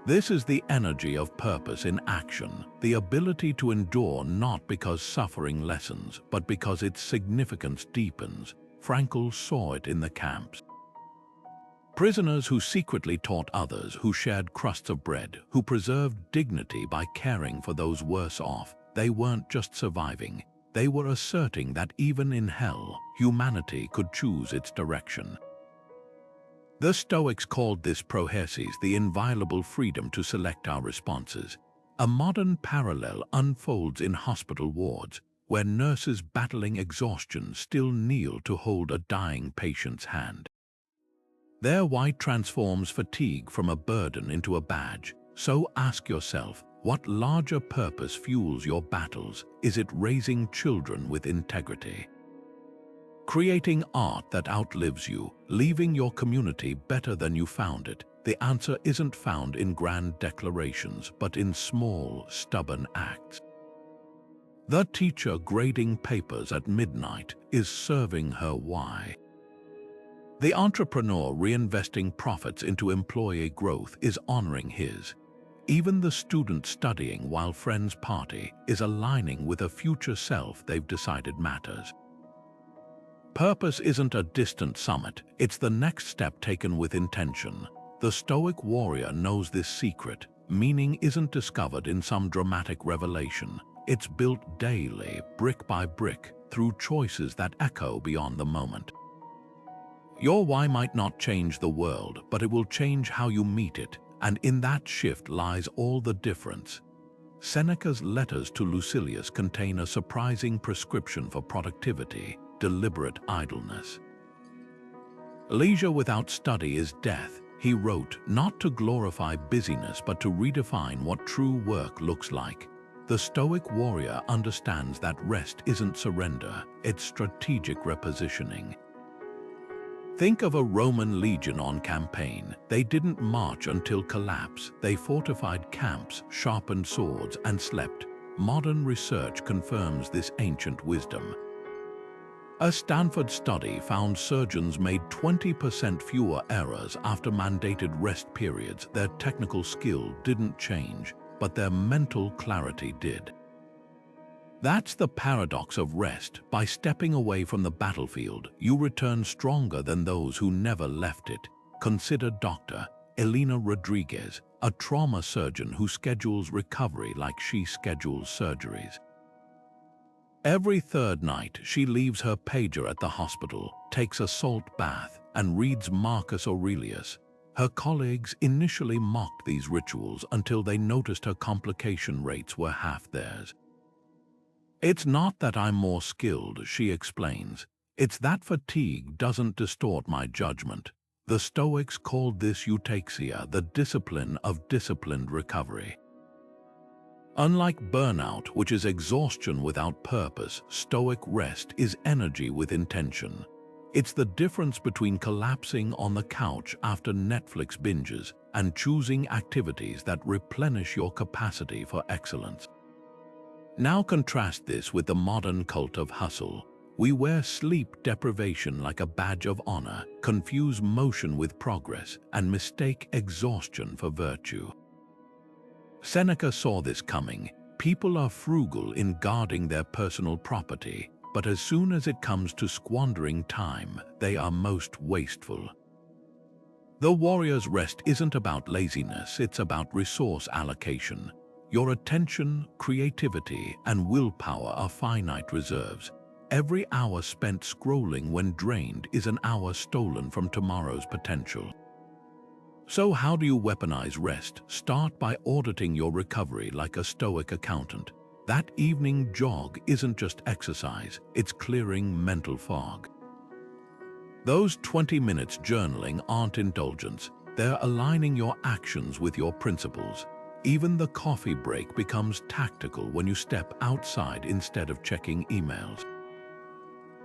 This is the energy of purpose in action, the ability to endure not because suffering lessens, but because its significance deepens. Frankl saw it in the camps. Prisoners who secretly taught others, who shared crusts of bread, who preserved dignity by caring for those worse off. They weren't just surviving, they were asserting that even in hell, humanity could choose its direction. The Stoics called this prohersis, the inviolable freedom to select our responses. A modern parallel unfolds in hospital wards, where nurses battling exhaustion still kneel to hold a dying patient's hand. Their white transforms fatigue from a burden into a badge. So ask yourself, what larger purpose fuels your battles? Is it raising children with integrity? Creating art that outlives you, leaving your community better than you found it? The answer isn't found in grand declarations, but in small, stubborn acts. The teacher grading papers at midnight is serving her why. The entrepreneur reinvesting profits into employee growth is honoring his. Even the student studying while friends party is aligning with a future self they've decided matters. Purpose isn't a distant summit, it's the next step taken with intention. The Stoic warrior knows this secret. Meaning isn't discovered in some dramatic revelation. It's built daily, brick by brick, through choices that echo beyond the moment. Your why might not change the world, but it will change how you meet it, and in that shift lies all the difference. Seneca's letters to Lucilius contain a surprising prescription for productivity, deliberate idleness. Leisure without study is death, he wrote, not to glorify busyness but to redefine what true work looks like. The Stoic warrior understands that rest isn't surrender, it's strategic repositioning. Think of a Roman legion on campaign. They didn't march until collapse. They fortified camps, sharpened swords, and slept. Modern research confirms this ancient wisdom. A Stanford study found surgeons made 20% fewer errors after mandated rest periods. Their technical skill didn't change, but their mental clarity did. That's the paradox of rest. By stepping away from the battlefield, you return stronger than those who never left it. Consider Dr. Elena Rodriguez, a trauma surgeon who schedules recovery like she schedules surgeries. Every third night, she leaves her pager at the hospital, takes a salt bath, and reads Marcus Aurelius. Her colleagues initially mocked these rituals until they noticed her complication rates were half theirs. It's not that I'm more skilled, she explains. It's that fatigue doesn't distort my judgment. The Stoics called this eutaxia, the discipline of disciplined recovery. Unlike burnout, which is exhaustion without purpose, Stoic rest is energy with intention. It's the difference between collapsing on the couch after Netflix binges and choosing activities that replenish your capacity for excellence. Now contrast this with the modern cult of hustle. We wear sleep deprivation like a badge of honor, confuse motion with progress, and mistake exhaustion for virtue. Seneca saw this coming. People are frugal in guarding their personal property, but as soon as it comes to squandering time, they are most wasteful. The warrior's rest isn't about laziness, it's about resource allocation. Your attention, creativity, and willpower are finite reserves. Every hour spent scrolling when drained is an hour stolen from tomorrow's potential. So how do you weaponize rest? Start by auditing your recovery like a Stoic accountant. That evening jog isn't just exercise, it's clearing mental fog. Those 20 minutes journaling aren't indulgence, they're aligning your actions with your principles. Even the coffee break becomes tactical when you step outside instead of checking emails.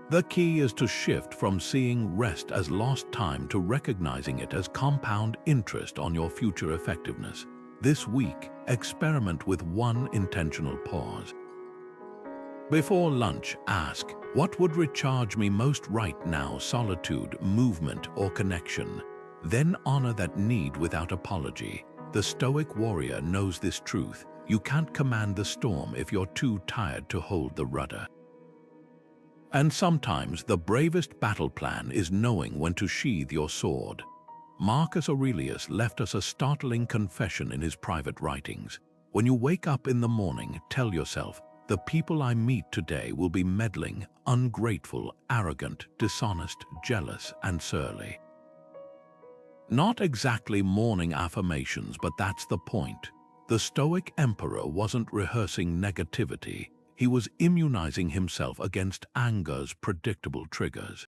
The key is to shift from seeing rest as lost time to recognizing it as compound interest on your future effectiveness. This week, experiment with one intentional pause. Before lunch, ask, what would recharge me most right now? Solitude, movement, or connection? Then honor that need without apology. The Stoic warrior knows this truth. You can't command the storm if you're too tired to hold the rudder. And sometimes the bravest battle plan is knowing when to sheathe your sword. Marcus Aurelius left us a startling confession in his private writings. When you wake up in the morning, tell yourself, the people I meet today will be meddling, ungrateful, arrogant, dishonest, jealous, and surly. Not exactly morning affirmations, but that's the point. The Stoic emperor wasn't rehearsing negativity. He was immunizing himself against anger's predictable triggers.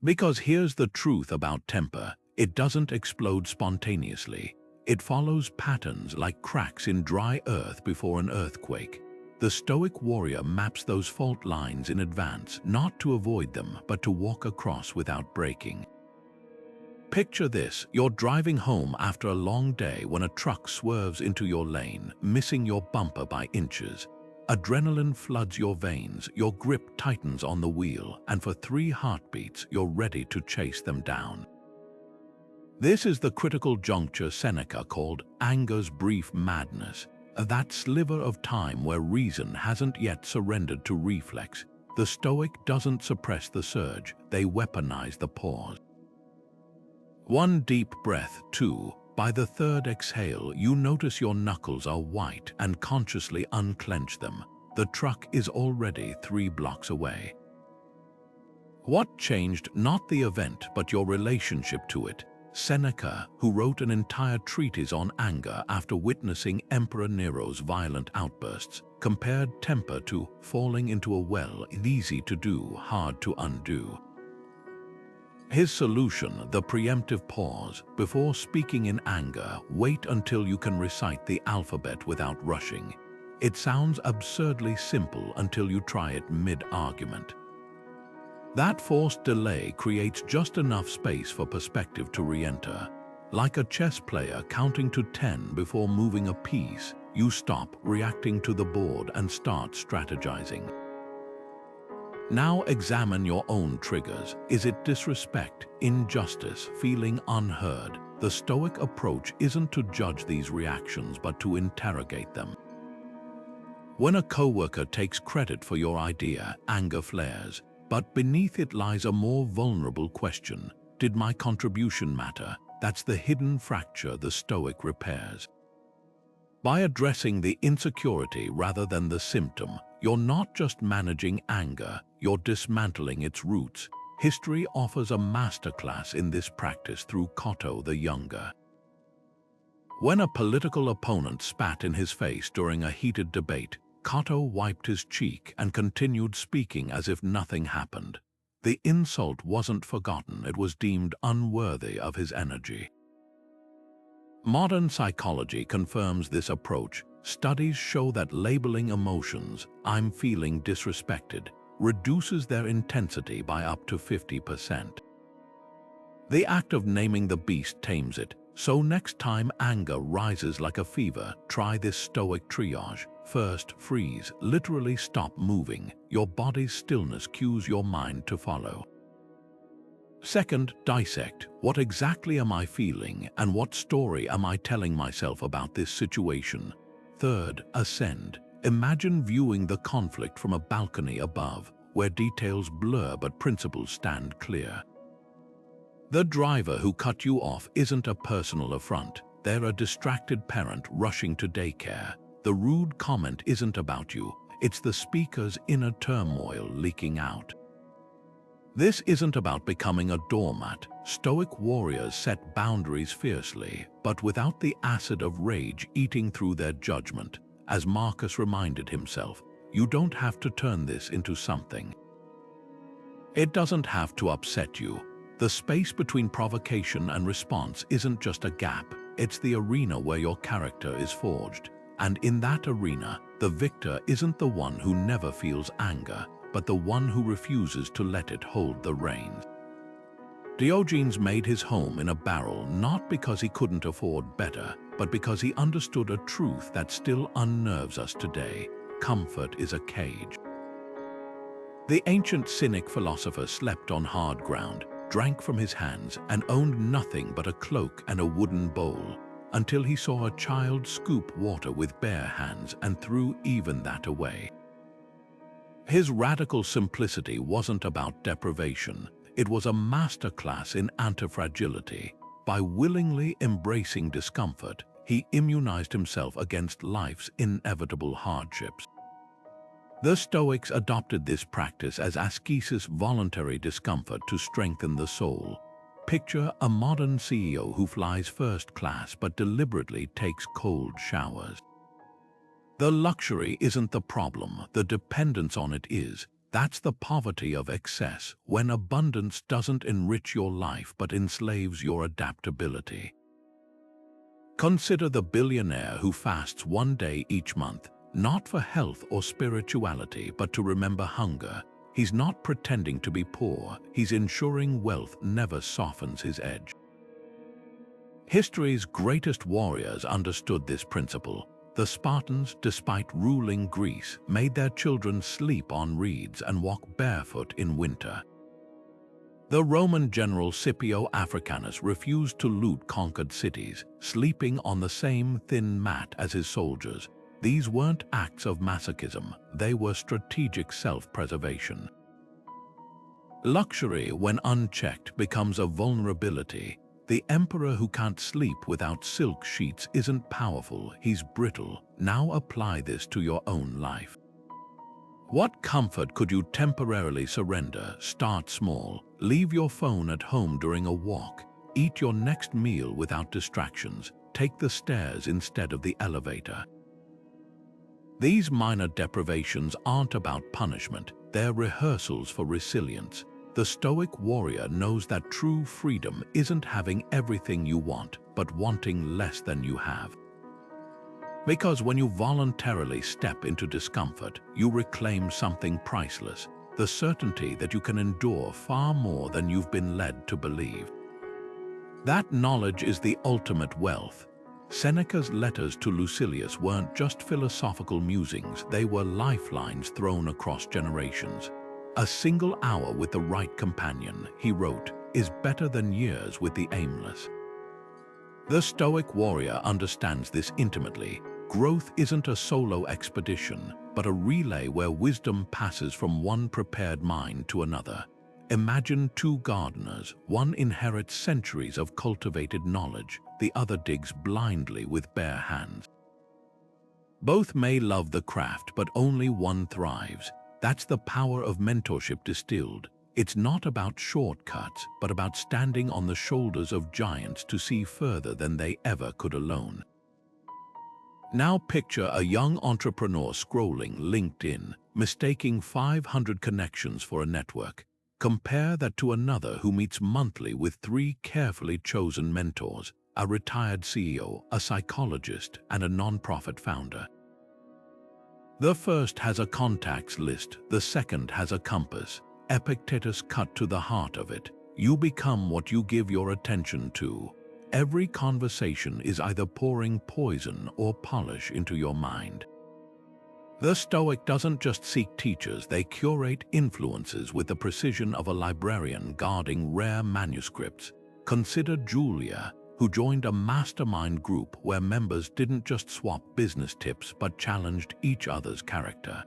Because here's the truth about temper: it doesn't explode spontaneously. It follows patterns like cracks in dry earth before an earthquake. The Stoic warrior maps those fault lines in advance, not to avoid them, but to walk across without breaking. Picture this: you're driving home after a long day when a truck swerves into your lane, missing your bumper by inches. Adrenaline floods your veins, your grip tightens on the wheel, and for 3 heartbeats, you're ready to chase them down. This is the critical juncture Seneca called anger's brief madness, that sliver of time where reason hasn't yet surrendered to reflex. The Stoic doesn't suppress the surge, they weaponize the pause. 1 deep breath, 2. By the 3rd exhale, you notice your knuckles are white and consciously unclench them. The truck is already 3 blocks away. What changed? Not the event, but your relationship to it. Seneca, who wrote an entire treatise on anger after witnessing Emperor Nero's violent outbursts, compared temper to falling into a well, easy to do, hard to undo. His solution: the preemptive pause. Before speaking in anger, wait until you can recite the alphabet without rushing. It sounds absurdly simple until you try it mid-argument. That forced delay creates just enough space for perspective to re-enter. Like a chess player counting to 10 before moving a piece, you stop reacting to the board and start strategizing. Now examine your own triggers. Is it disrespect, injustice, feeling unheard? The Stoic approach isn't to judge these reactions, but to interrogate them. When a coworker takes credit for your idea, anger flares, but beneath it lies a more vulnerable question: did my contribution matter? That's the hidden fracture the Stoic repairs. By addressing the insecurity rather than the symptom, you're not just managing anger, you're dismantling its roots. History offers a masterclass in this practice through Cato the Younger. When a political opponent spat in his face during a heated debate, Cato wiped his cheek and continued speaking as if nothing happened. The insult wasn't forgotten, it was deemed unworthy of his energy. Modern psychology confirms this approach. Studies show that labeling emotions, "I'm feeling disrespected," reduces their intensity by up to 50%. The act of naming the beast tames it. So next time anger rises like a fever, try this Stoic triage. First, freeze, literally stop moving. Your body's stillness cues your mind to follow. Second, dissect. What exactly am I feeling, and what story am I telling myself about this situation? Third, ascend. Imagine viewing the conflict from a balcony above, where details blur but principles stand clear. The driver who cut you off isn't a personal affront. They're a distracted parent rushing to daycare. The rude comment isn't about you. It's the speaker's inner turmoil leaking out. This isn't about becoming a doormat. Stoic warriors set boundaries fiercely, but without the acid of rage eating through their judgment. As Marcus reminded himself, you don't have to turn this into something. It doesn't have to upset you. The space between provocation and response isn't just a gap, it's the arena where your character is forged. And in that arena, the victor isn't the one who never feels anger, but the one who refuses to let it hold the reins. Diogenes made his home in a barrel not because he couldn't afford better, but because he understood a truth that still unnerves us today: comfort is a cage. The ancient cynic philosopher slept on hard ground, drank from his hands, and owned nothing but a cloak and a wooden bowl, until he saw a child scoop water with bare hands and threw even that away. His radical simplicity wasn't about deprivation, It was a masterclass in antifragility. By willingly embracing discomfort, he immunized himself against life's inevitable hardships. The Stoics adopted this practice as ascesis, voluntary discomfort to strengthen the soul. Picture a modern CEO who flies first class but deliberately takes cold showers. The luxury isn't the problem, the dependence on it is. That's the poverty of excess, when abundance doesn't enrich your life but enslaves your adaptability. Consider the billionaire who fasts one day each month, not for health or spirituality, but to remember hunger. He's not pretending to be poor, he's ensuring wealth never softens his edge. History's greatest warriors understood this principle. The Spartans, despite ruling Greece, made their children sleep on reeds and walk barefoot in winter. The Roman general Scipio Africanus refused to loot conquered cities, sleeping on the same thin mat as his soldiers. These weren't acts of masochism, they were strategic self-preservation. Luxury, when unchecked, becomes a vulnerability. The emperor who can't sleep without silk sheets isn't powerful, he's brittle. Now apply this to your own life. What comfort could you temporarily surrender? Start small. Leave your phone at home during a walk. Eat your next meal without distractions. Take the stairs instead of the elevator. These minor deprivations aren't about punishment, they're rehearsals for resilience. The Stoic warrior knows that true freedom isn't having everything you want, but wanting less than you have. Because when you voluntarily step into discomfort, you reclaim something priceless, the certainty that you can endure far more than you've been led to believe. That knowledge is the ultimate wealth. Seneca's letters to Lucilius weren't just philosophical musings, they were lifelines thrown across generations. A single hour with the right companion, he wrote, is better than years with the aimless. The Stoic warrior understands this intimately. Growth isn't a solo expedition, but a relay where wisdom passes from one prepared mind to another. Imagine two gardeners, one inherits centuries of cultivated knowledge, the other digs blindly with bare hands. Both may love the craft, but only one thrives. That's the power of mentorship distilled. It's not about shortcuts, but about standing on the shoulders of giants to see further than they ever could alone. Now picture a young entrepreneur scrolling LinkedIn, mistaking 500 connections for a network. Compare that to another who meets monthly with 3 carefully chosen mentors, a retired CEO, a psychologist, and a nonprofit founder. The first has a contacts list, the second has a compass. Epictetus cut to the heart of it. You become what you give your attention to. Every conversation is either pouring poison or polish into your mind. The Stoic doesn't just seek teachers, they curate influences with the precision of a librarian guarding rare manuscripts. Consider Julia, who joined a mastermind group where members didn't just swap business tips but challenged each other's character.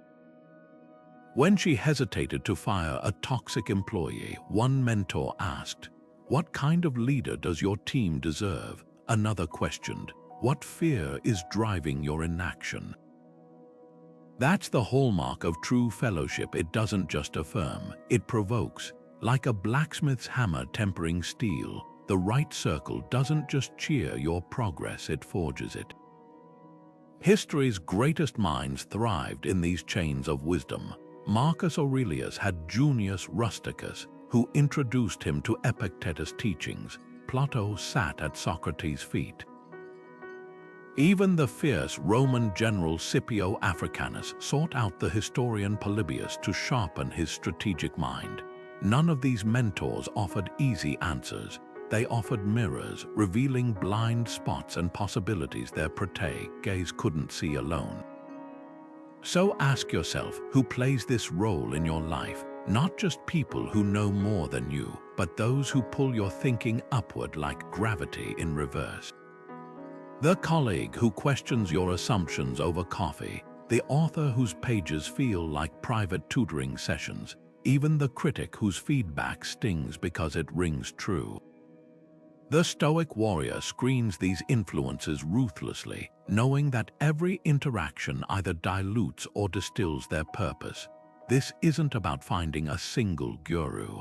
When she hesitated to fire a toxic employee, one mentor asked, "What kind of leader does your team deserve?" Another questioned, "What fear is driving your inaction?" That's the hallmark of true fellowship. It doesn't just affirm, it provokes. Like a blacksmith's hammer tempering steel, the right circle doesn't just cheer your progress, it forges it. History's greatest minds thrived in these chains of wisdom. Marcus Aurelius had Junius Rusticus, who introduced him to Epictetus' teachings. Plato sat at Socrates' feet. Even the fierce Roman general Scipio Africanus sought out the historian Polybius to sharpen his strategic mind. None of these mentors offered easy answers. They offered mirrors, revealing blind spots and possibilities their protege gaze couldn't see alone. So ask yourself, who plays this role in your life? Not just people who know more than you, but those who pull your thinking upward like gravity in reverse. The colleague who questions your assumptions over coffee, the author whose pages feel like private tutoring sessions, even the critic whose feedback stings because it rings true. The Stoic warrior screens these influences ruthlessly, knowing that every interaction either dilutes or distills their purpose. This isn't about finding a single guru.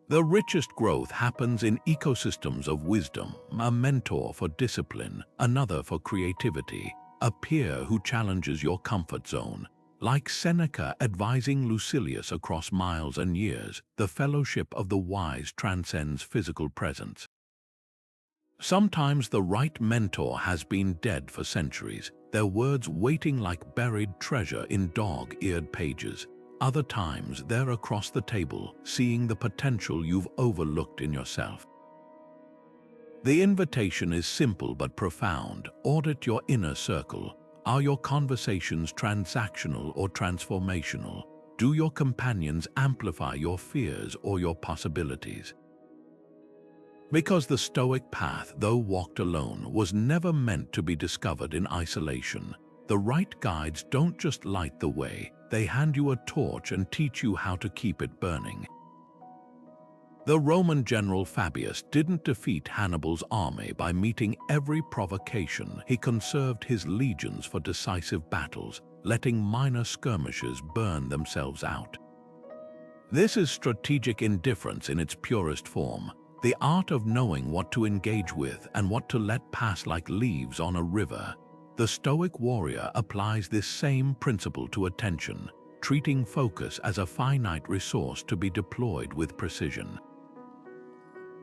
The richest growth happens in ecosystems of wisdom, a mentor for discipline, another for creativity, a peer who challenges your comfort zone. Like Seneca advising Lucilius across miles and years, the fellowship of the wise transcends physical presence. Sometimes the right mentor has been dead for centuries, their words waiting like buried treasure in dog-eared pages. Other times they're across the table, seeing the potential you've overlooked in yourself. The invitation is simple but profound. Audit your inner circle. Are your conversations transactional or transformational? Do your companions amplify your fears or your possibilities? Because the Stoic path, though walked alone, was never meant to be discovered in isolation. The right guides don't just light the way, they hand you a torch and teach you how to keep it burning. The Roman general Fabius didn't defeat Hannibal's army by meeting every provocation. He conserved his legions for decisive battles, letting minor skirmishes burn themselves out. This is strategic indifference in its purest form, the art of knowing what to engage with and what to let pass like leaves on a river. The Stoic warrior applies this same principle to attention, treating focus as a finite resource to be deployed with precision.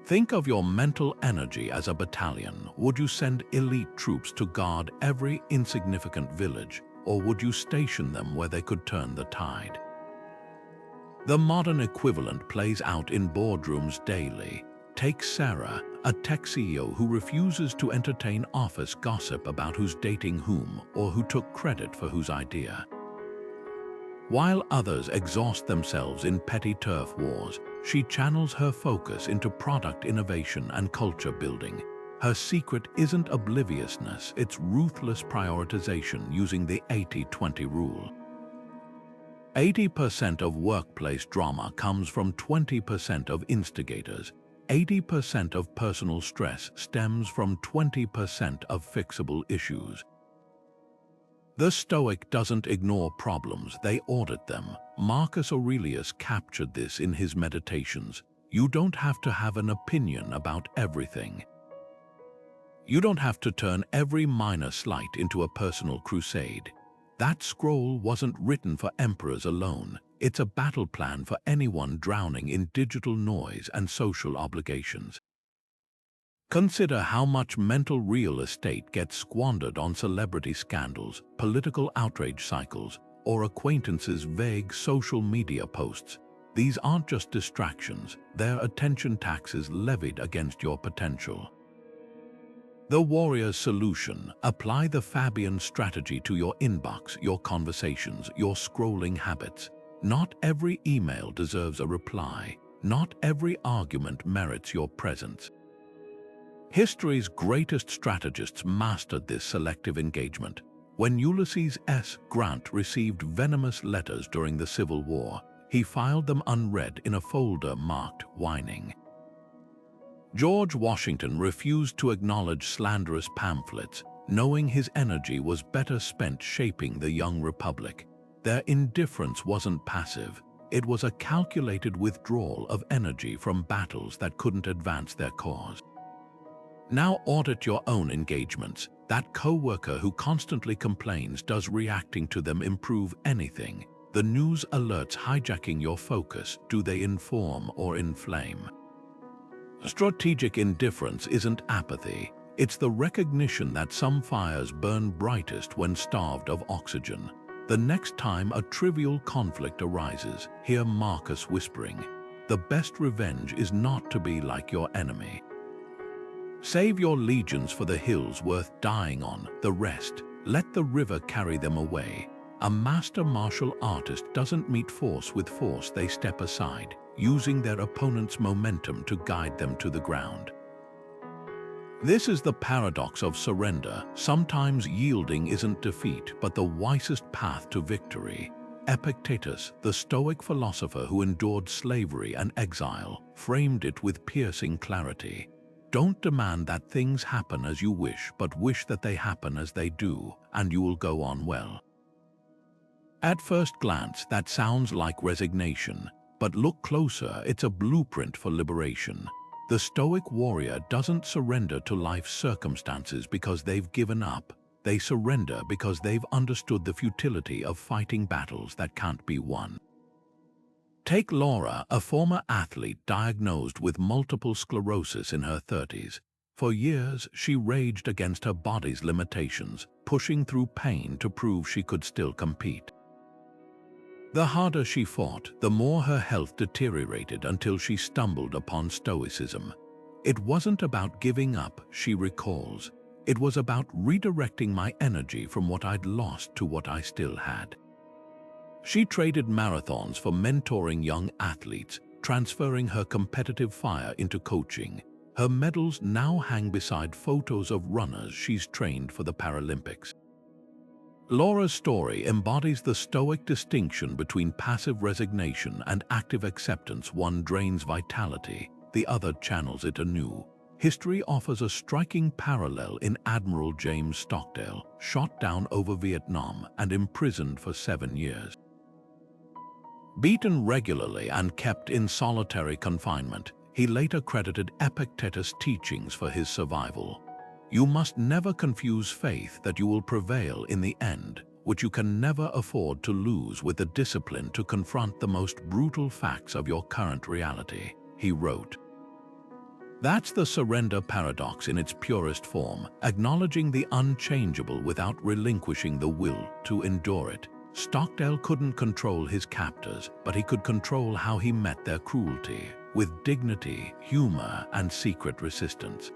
Think of your mental energy as a battalion. Would you send elite troops to guard every insignificant village, or would you station them where they could turn the tide? The modern equivalent plays out in boardrooms daily. Take Sarah, a tech CEO who refuses to entertain office gossip about who's dating whom or who took credit for whose idea. While others exhaust themselves in petty turf wars, she channels her focus into product innovation and culture building. Her secret isn't obliviousness, it's ruthless prioritization using the 80-20 rule. 80% of workplace drama comes from 20% of instigators. 80% of personal stress stems from 20% of fixable issues. The Stoic doesn't ignore problems, they audit them. Marcus Aurelius captured this in his Meditations. You don't have to have an opinion about everything. You don't have to turn every minor slight into a personal crusade. That scroll wasn't written for emperors alone. It's a battle plan for anyone drowning in digital noise and social obligations. Consider how much mental real estate gets squandered on celebrity scandals, political outrage cycles, or acquaintances' vague social media posts. These aren't just distractions, they're attention taxes levied against your potential. The warrior's solution: apply the Fabian strategy to your inbox, your conversations, your scrolling habits. Not every email deserves a reply. Not every argument merits your presence. History's greatest strategists mastered this selective engagement. When Ulysses S. Grant received venomous letters during the Civil War, he filed them unread in a folder marked "Whining." George Washington refused to acknowledge slanderous pamphlets, knowing his energy was better spent shaping the young republic. Their indifference wasn't passive, it was a calculated withdrawal of energy from battles that couldn't advance their cause. Now audit your own engagements. That coworker who constantly complains, does reacting to them improve anything? The news alerts hijacking your focus, do they inform or inflame? Strategic indifference isn't apathy, it's the recognition that some fires burn brightest when starved of oxygen. The next time a trivial conflict arises, hear Marcus whispering, "The best revenge is not to be like your enemy." Save your legions for the hills worth dying on, the rest, let the river carry them away. A master martial artist doesn't meet force with force, they step aside, using their opponent's momentum to guide them to the ground. This is the paradox of surrender. Sometimes yielding isn't defeat, but the wisest path to victory. Epictetus, the Stoic philosopher who endured slavery and exile, framed it with piercing clarity. Don't demand that things happen as you wish, but wish that they happen as they do, and you will go on well. At first glance, that sounds like resignation, but look closer, it's a blueprint for liberation. The Stoic warrior doesn't surrender to life's circumstances because they've given up. They surrender because they've understood the futility of fighting battles that can't be won. Take Laura, a former athlete diagnosed with multiple sclerosis in her 30s. For years, she raged against her body's limitations, pushing through pain to prove she could still compete. The harder she fought, the more her health deteriorated until she stumbled upon Stoicism. It wasn't about giving up, she recalls. It was about redirecting my energy from what I'd lost to what I still had. She traded marathons for mentoring young athletes, transferring her competitive fire into coaching. Her medals now hang beside photos of runners she's trained for the Paralympics. Laura's story embodies the Stoic distinction between passive resignation and active acceptance. One drains vitality, the other channels it anew. History offers a striking parallel in Admiral James Stockdale, shot down over Vietnam and imprisoned for 7 years. Beaten regularly and kept in solitary confinement, he later credited Epictetus' teachings for his survival. You must never confuse faith that you will prevail in the end, which you can never afford to lose, with the discipline to confront the most brutal facts of your current reality, he wrote. That's the surrender paradox in its purest form, acknowledging the unchangeable without relinquishing the will to endure it. Stockdale couldn't control his captors, but he could control how he met their cruelty, with dignity, humor, and secret resistance.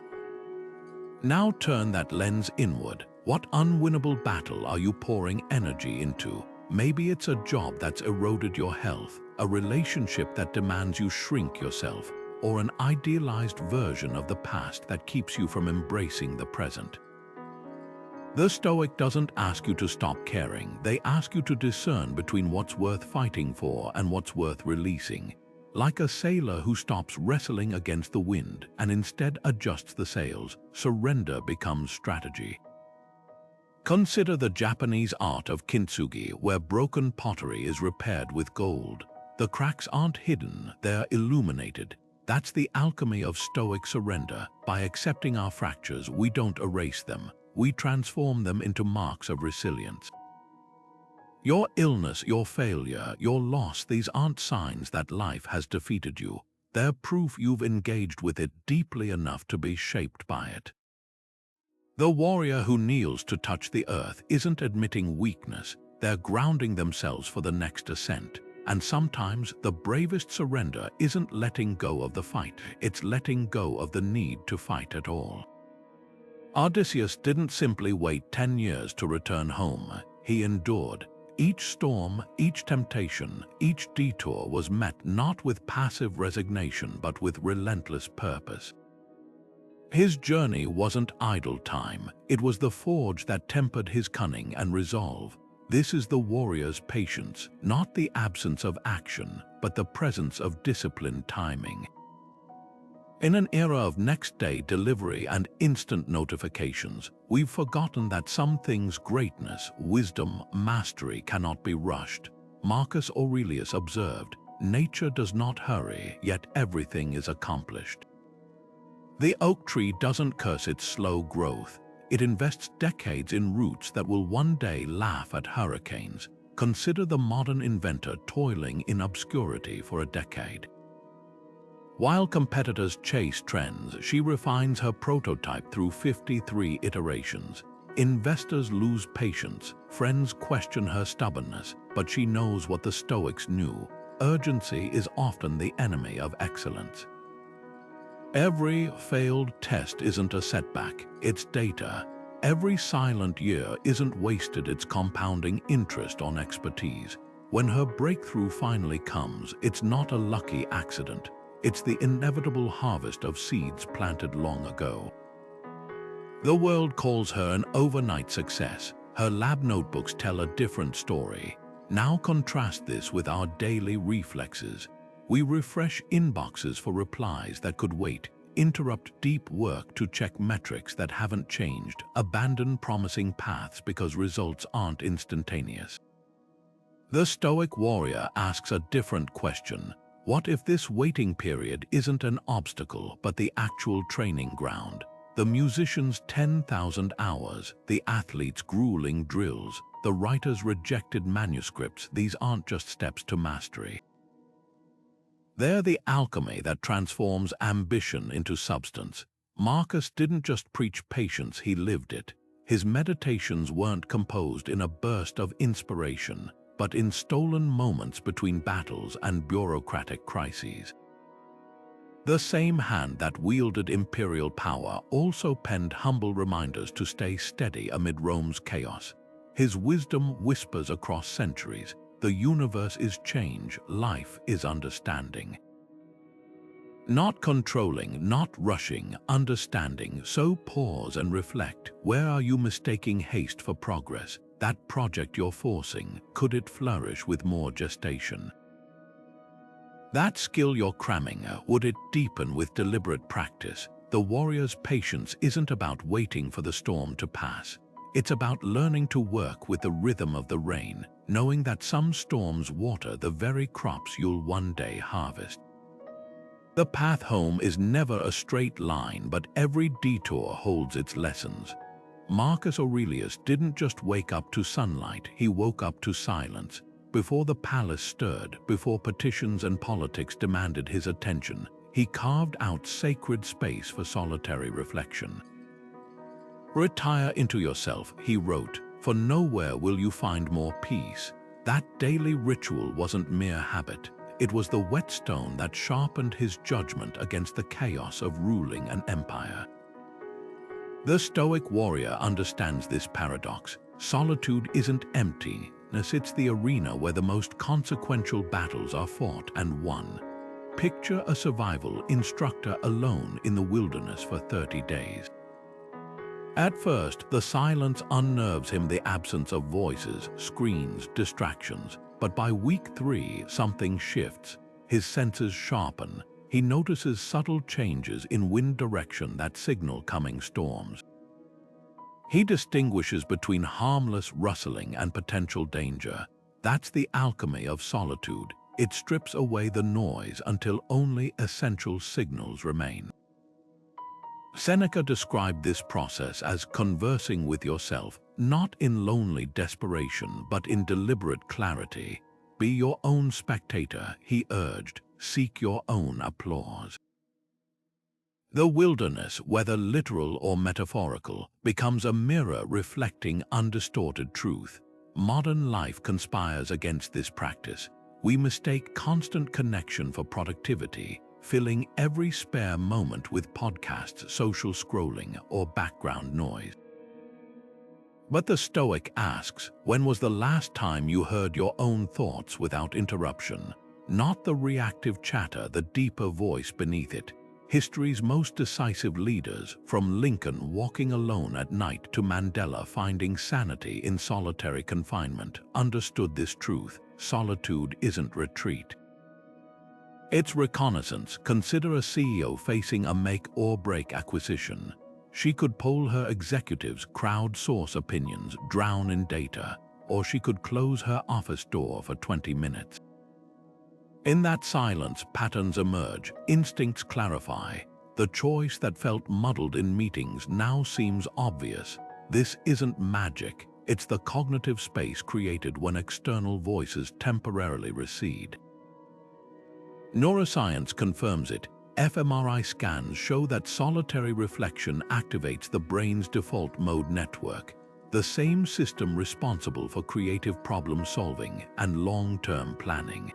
Now turn that lens inward. What unwinnable battle are you pouring energy into? Maybe it's a job that's eroded your health, a relationship that demands you shrink yourself, or an idealized version of the past that keeps you from embracing the present. The Stoic doesn't ask you to stop caring, they ask you to discern between what's worth fighting for and what's worth releasing. Like a sailor who stops wrestling against the wind and instead adjusts the sails, surrender becomes strategy. Consider the Japanese art of kintsugi, where broken pottery is repaired with gold. The cracks aren't hidden, they're illuminated. That's the alchemy of Stoic surrender. By accepting our fractures, we don't erase them. We transform them into marks of resilience. Your illness, your failure, your loss, these aren't signs that life has defeated you. They're proof you've engaged with it deeply enough to be shaped by it. The warrior who kneels to touch the earth isn't admitting weakness, they're grounding themselves for the next ascent. And sometimes the bravest surrender isn't letting go of the fight, it's letting go of the need to fight at all. Odysseus didn't simply wait 10 years to return home, he endured. Each storm, each temptation, each detour was met not with passive resignation but with relentless purpose. His journey wasn't idle time, it was the forge that tempered his cunning and resolve. This is the warrior's patience, not the absence of action, but the presence of disciplined timing. In an era of next-day delivery and instant notifications, we've forgotten that some things, greatness, wisdom, mastery, cannot be rushed. Marcus Aurelius observed, "Nature does not hurry, yet everything is accomplished." The oak tree doesn't curse its slow growth. It invests decades in roots that will one day laugh at hurricanes. Consider the modern inventor toiling in obscurity for a decade. While competitors chase trends, she refines her prototype through 53 iterations. Investors lose patience, friends question her stubbornness, but she knows what the Stoics knew. Urgency is often the enemy of excellence. Every failed test isn't a setback, it's data. Every silent year isn't wasted, it's compounding interest on expertise. When her breakthrough finally comes, it's not a lucky accident. It's the inevitable harvest of seeds planted long ago. The world calls her an overnight success. Her lab notebooks tell a different story. Now contrast this with our daily reflexes. We refresh inboxes for replies that could wait, interrupt deep work to check metrics that haven't changed, abandon promising paths because results aren't instantaneous. The Stoic Warrior asks a different question. What if this waiting period isn't an obstacle but the actual training ground? The musician's 10,000 hours, the athlete's grueling drills, the writer's rejected manuscripts, these aren't just steps to mastery. They're the alchemy that transforms ambition into substance. Marcus didn't just preach patience, he lived it. His meditations weren't composed in a burst of inspiration, but in stolen moments between battles and bureaucratic crises. The same hand that wielded imperial power also penned humble reminders to stay steady amid Rome's chaos. His wisdom whispers across centuries. The universe is change, life is understanding. Not controlling, not rushing, understanding. So pause and reflect. Where are you mistaking haste for progress? That project you're forcing, could it flourish with more gestation? That skill you're cramming, would it deepen with deliberate practice? The warrior's patience isn't about waiting for the storm to pass. It's about learning to work with the rhythm of the rain, knowing that some storms water the very crops you'll one day harvest. The path home is never a straight line, but every detour holds its lessons. Marcus Aurelius didn't just wake up to sunlight, he woke up to silence. Before the palace stirred, before petitions and politics demanded his attention, he carved out sacred space for solitary reflection. Retire into yourself, he wrote, for nowhere will you find more peace. That daily ritual wasn't mere habit. It was the whetstone that sharpened his judgment against the chaos of ruling an empire. The Stoic Warrior understands this paradox. Solitude isn't emptiness, it's the arena where the most consequential battles are fought and won. Picture a survival instructor alone in the wilderness for 30 days. At first, the silence unnerves him, the absence of voices, screens, distractions. But by week 3, something shifts. His senses sharpen. He notices subtle changes in wind direction that signal coming storms. He distinguishes between harmless rustling and potential danger. That's the alchemy of solitude. It strips away the noise until only essential signals remain. Seneca described this process as conversing with yourself, not in lonely desperation, but in deliberate clarity. Be your own spectator, he urged. Seek your own applause. The wilderness, whether literal or metaphorical, becomes a mirror reflecting undistorted truth. Modern life conspires against this practice. We mistake constant connection for productivity, filling every spare moment with podcasts, social scrolling, or background noise. But the Stoic asks, when was the last time you heard your own thoughts without interruption? Not the reactive chatter, the deeper voice beneath it. History's most decisive leaders, from Lincoln walking alone at night to Mandela finding sanity in solitary confinement, understood this truth. Solitude isn't retreat. It's reconnaissance. Consider a CEO facing a make-or-break acquisition. She could poll her executives, crowdsource opinions, drown in data, or she could close her office door for 20 minutes. In that silence, patterns emerge, instincts clarify. The choice that felt muddled in meetings now seems obvious. This isn't magic. It's the cognitive space created when external voices temporarily recede. Neuroscience confirms it. fMRI scans show that solitary reflection activates the brain's default mode network, the same system responsible for creative problem-solving and long-term planning.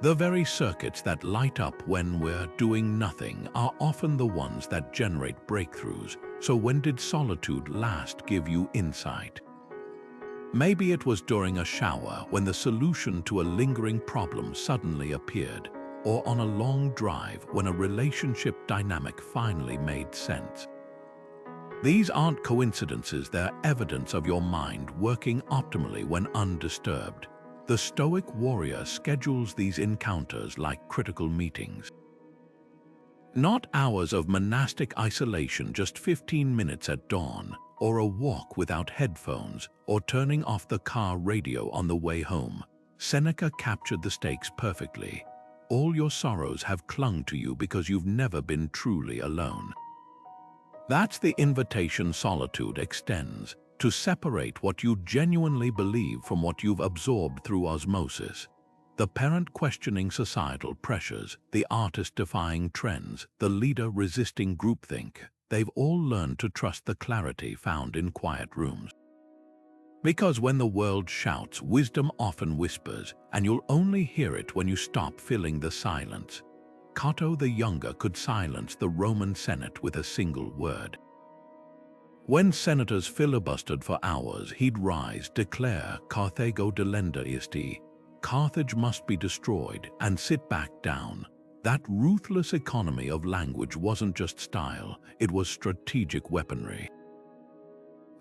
The very circuits that light up when we're doing nothing are often the ones that generate breakthroughs. So when did solitude last give you insight? Maybe it was during a shower when the solution to a lingering problem suddenly appeared, or on a long drive when a relationship dynamic finally made sense. These aren't coincidences, they're evidence of your mind working optimally when undisturbed. The Stoic Warrior schedules these encounters like critical meetings. Not hours of monastic isolation, just 15 minutes at dawn, or a walk without headphones, or turning off the car radio on the way home. Seneca captured the stakes perfectly. All your sorrows have clung to you because you've never been truly alone. That's the invitation solitude extends, to separate what you genuinely believe from what you've absorbed through osmosis. The parent questioning societal pressures, the artist defying trends, the leader resisting groupthink, they've all learned to trust the clarity found in quiet rooms. Because when the world shouts, wisdom often whispers, and you'll only hear it when you stop filling the silence. Cato the Younger could silence the Roman Senate with a single word. When senators filibustered for hours, he'd rise, declare, Carthago delenda isti, Carthage must be destroyed, and sit back down. That ruthless economy of language wasn't just style, it was strategic weaponry.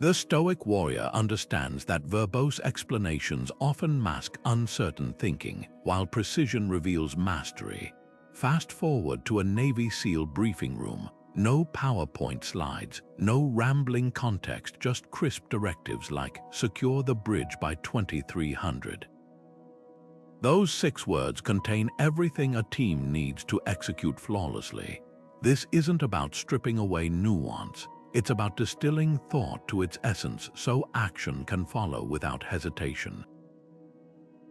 The Stoic warrior understands that verbose explanations often mask uncertain thinking, while precision reveals mastery. Fast forward to a Navy SEAL briefing room. No PowerPoint slides, no rambling context, just crisp directives like, secure the bridge by 2300. Those 6 words contain everything a team needs to execute flawlessly. This isn't about stripping away nuance. It's about distilling thought to its essence so action can follow without hesitation.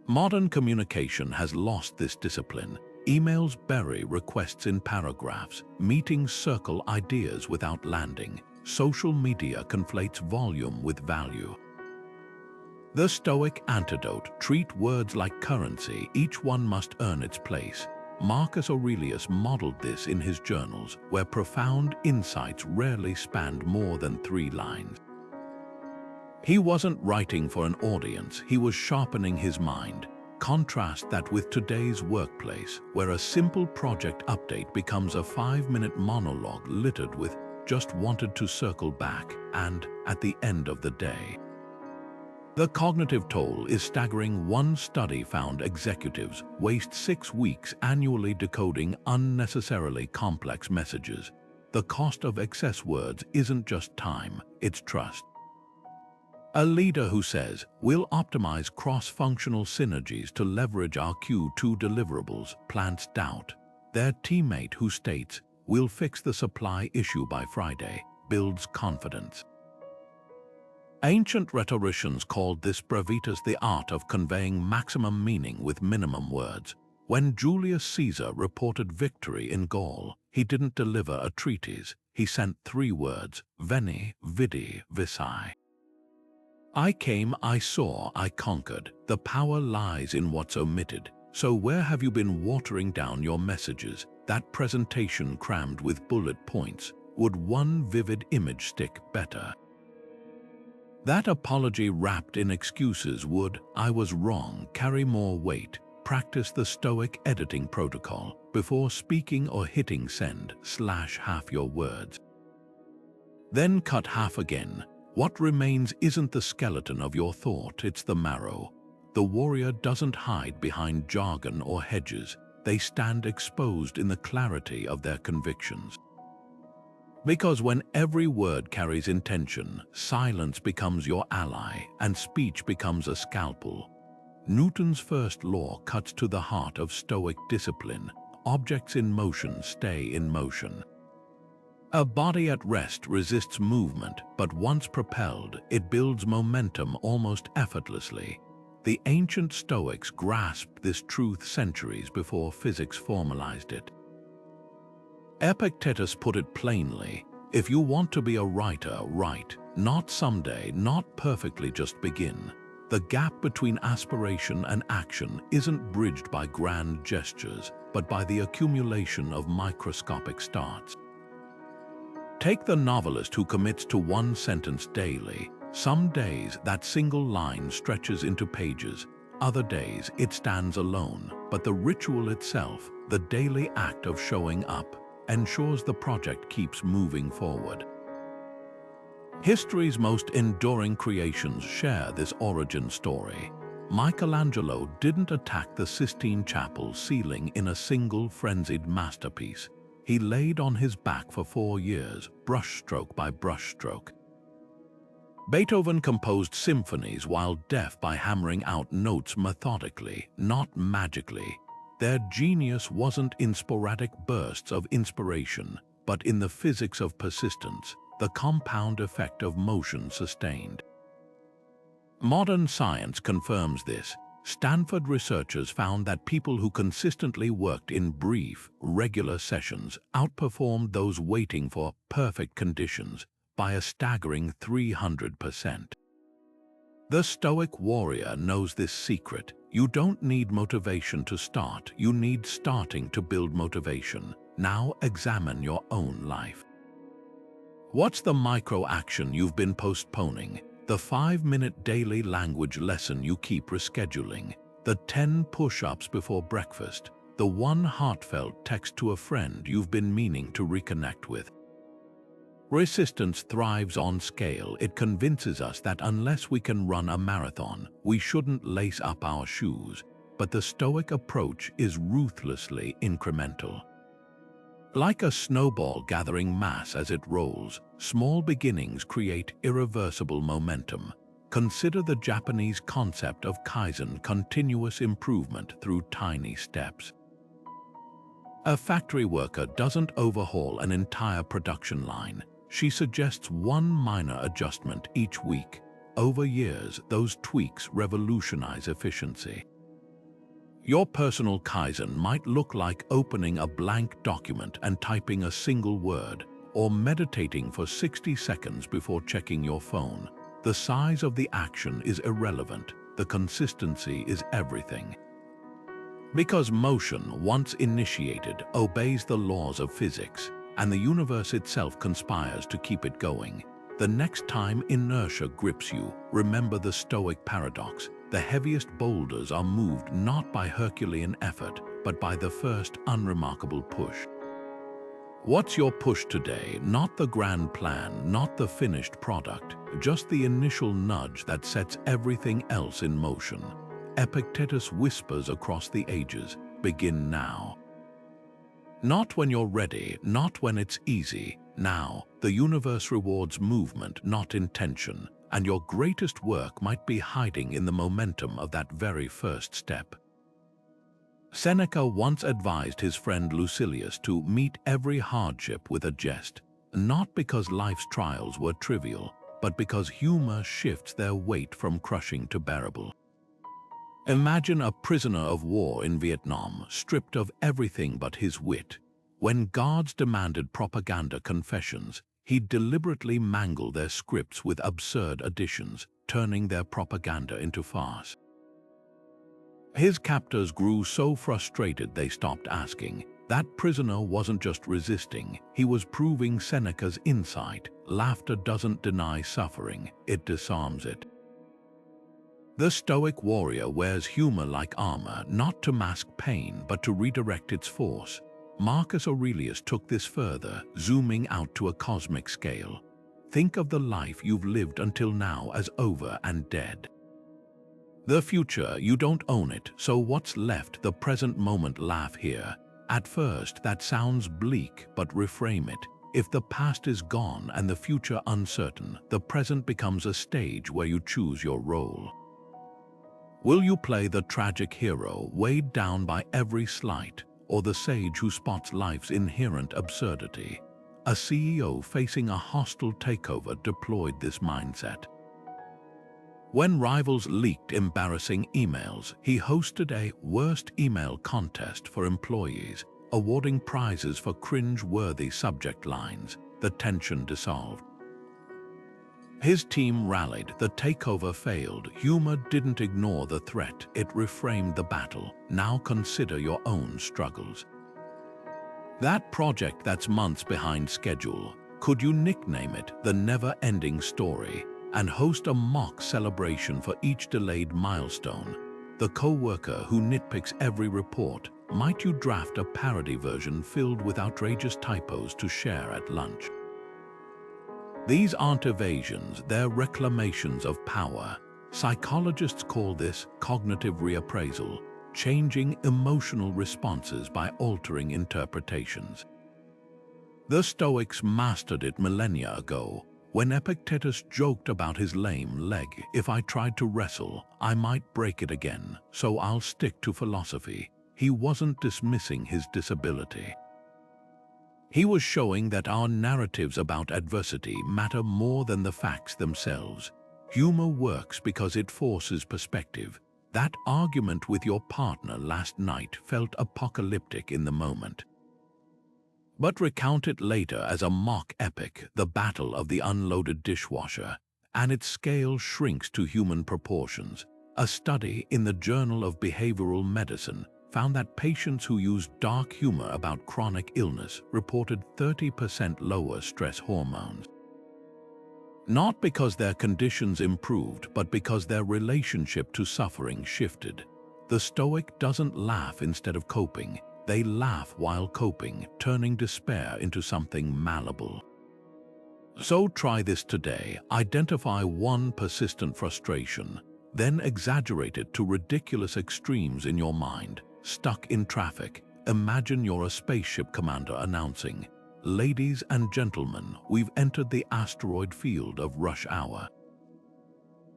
Modern communication has lost this discipline. Emails bury requests in paragraphs, meetings circle ideas without landing, social media conflates volume with value. The Stoic antidote: treat words like currency, each one must earn its place. Marcus Aurelius modeled this in his journals, where profound insights rarely spanned more than 3 lines. He wasn't writing for an audience, he was sharpening his mind. Contrast that with today's workplace, where a simple project update becomes a 5-minute monologue littered with "just wanted to circle back" and "at the end of the day." The cognitive toll is staggering. One study found executives waste 6 weeks annually decoding unnecessarily complex messages. The cost of excess words isn't just time, it's trust. A leader who says, "We'll optimize cross-functional synergies to leverage our Q2 deliverables," plants doubt. Their teammate who states, "We'll fix the supply issue by Friday," builds confidence. Ancient rhetoricians called this brevitas, the art of conveying maximum meaning with minimum words. When Julius Caesar reported victory in Gaul, he didn't deliver a treatise, he sent 3 words: veni, vidi, vici. I came, I saw, I conquered. The power lies in what's omitted. So where have you been watering down your messages? That presentation crammed with bullet points. Would one vivid image stick better? That apology wrapped in excuses would, "I was wrong," carry more weight. Practice the Stoic editing protocol. Before speaking or hitting send, slash half your words. Then cut half again. What remains isn't the skeleton of your thought, it's the marrow. The warrior doesn't hide behind jargon or hedges. They stand exposed in the clarity of their convictions. Because when every word carries intention, silence becomes your ally and speech becomes a scalpel. Newton's first law cuts to the heart of Stoic discipline. Objects in motion stay in motion. A body at rest resists movement, but once propelled, it builds momentum almost effortlessly. The ancient Stoics grasped this truth centuries before physics formalized it. Epictetus put it plainly: if you want to be a writer, write. Not someday, not perfectly, just begin. The gap between aspiration and action isn't bridged by grand gestures, but by the accumulation of microscopic starts. Take the novelist who commits to 1 sentence daily. Some days that single line stretches into pages. Other days it stands alone, but the ritual itself, the daily act of showing up, ensures the project keeps moving forward. History's most enduring creations share this origin story. Michelangelo didn't attack the Sistine Chapel ceiling in a single frenzied masterpiece. He laid on his back for 4 years, brushstroke by brushstroke. Beethoven composed symphonies while deaf by hammering out notes methodically, not magically. Their genius wasn't in sporadic bursts of inspiration, but in the physics of persistence, the compound effect of motion sustained. Modern science confirms this. Stanford researchers found that people who consistently worked in brief, regular sessions outperformed those waiting for perfect conditions by a staggering 300%. The Stoic Warrior knows this secret. You don't need motivation to start, you need starting to build motivation. Now examine your own life. What's the micro-action you've been postponing? The 5-minute daily language lesson you keep rescheduling, the 10 push-ups before breakfast, the one heartfelt text to a friend you've been meaning to reconnect with. Resistance thrives on scale. It convinces us that unless we can run a marathon, we shouldn't lace up our shoes. But the Stoic approach is ruthlessly incremental. Like a snowball gathering mass as it rolls, small beginnings create irreversible momentum. Consider the Japanese concept of Kaizen, continuous improvement through tiny steps. A factory worker doesn't overhaul an entire production line. She suggests one minor adjustment each week. Over years, those tweaks revolutionize efficiency. Your personal Kaizen might look like opening a blank document and typing a single word, or meditating for 60 seconds before checking your phone. The size of the action is irrelevant. The consistency is everything. Because motion, once initiated, obeys the laws of physics, and the universe itself conspires to keep it going. The next time inertia grips you, remember the Stoic paradox. The heaviest boulders are moved not by Herculean effort, but by the first unremarkable push. What's your push today? Not the grand plan, not the finished product, just the initial nudge that sets everything else in motion. Epictetus whispers across the ages, begin now. Not when you're ready, not when it's easy. Now, the universe rewards movement, not intention. And your greatest work might be hiding in the momentum of that very first step. Seneca once advised his friend Lucilius to meet every hardship with a jest, not because life's trials were trivial, but because humor shifts their weight from crushing to bearable. Imagine a prisoner of war in Vietnam, stripped of everything but his wit. When guards demanded propaganda confessions, he'd deliberately mangle their scripts with absurd additions, turning their propaganda into farce. His captors grew so frustrated they stopped asking. That prisoner wasn't just resisting, he was proving Seneca's insight. Laughter doesn't deny suffering, it disarms it. The Stoic Warrior wears humor like armor, not to mask pain, but to redirect its force. Marcus Aurelius took this further, zooming out to a cosmic scale. Think of the life you've lived until now as over and dead. The future, you don't own it, so what's left? The present moment. Laugh here. At first, that sounds bleak, but reframe it. If the past is gone and the future uncertain, the present becomes a stage where you choose your role. Will you play the tragic hero, weighed down by every slight, or the sage who spots life's inherent absurdity? A CEO facing a hostile takeover deployed this mindset. When rivals leaked embarrassing emails, he hosted a worst email contest for employees, awarding prizes for cringe-worthy subject lines. The tension dissolved. His team rallied, the takeover failed. Humor didn't ignore the threat, it reframed the battle. Now consider your own struggles. That project that's months behind schedule, could you nickname it the never-ending story and host a mock celebration for each delayed milestone? The co-worker who nitpicks every report, might you draft a parody version filled with outrageous typos to share at lunch? These aren't evasions, they're reclamations of power. Psychologists call this cognitive reappraisal, changing emotional responses by altering interpretations. The Stoics mastered it millennia ago, when Epictetus joked about his lame leg. If I tried to wrestle, I might break it again, so I'll stick to philosophy. He wasn't dismissing his disability. He was showing that our narratives about adversity matter more than the facts themselves. Humor works because it forces perspective. That argument with your partner last night felt apocalyptic in the moment. But recount it later as a mock epic, the battle of the unloaded dishwasher, and its scale shrinks to human proportions. A study in the Journal of Behavioral Medicine found that patients who used dark humor about chronic illness reported 30% lower stress hormones. Not because their conditions improved, but because their relationship to suffering shifted. The Stoic doesn't laugh instead of coping. They laugh while coping, turning despair into something malleable. So try this today. Identify one persistent frustration, then exaggerate it to ridiculous extremes in your mind. Stuck in traffic, imagine you're a spaceship commander announcing, "Ladies and gentlemen, we've entered the asteroid field of rush hour."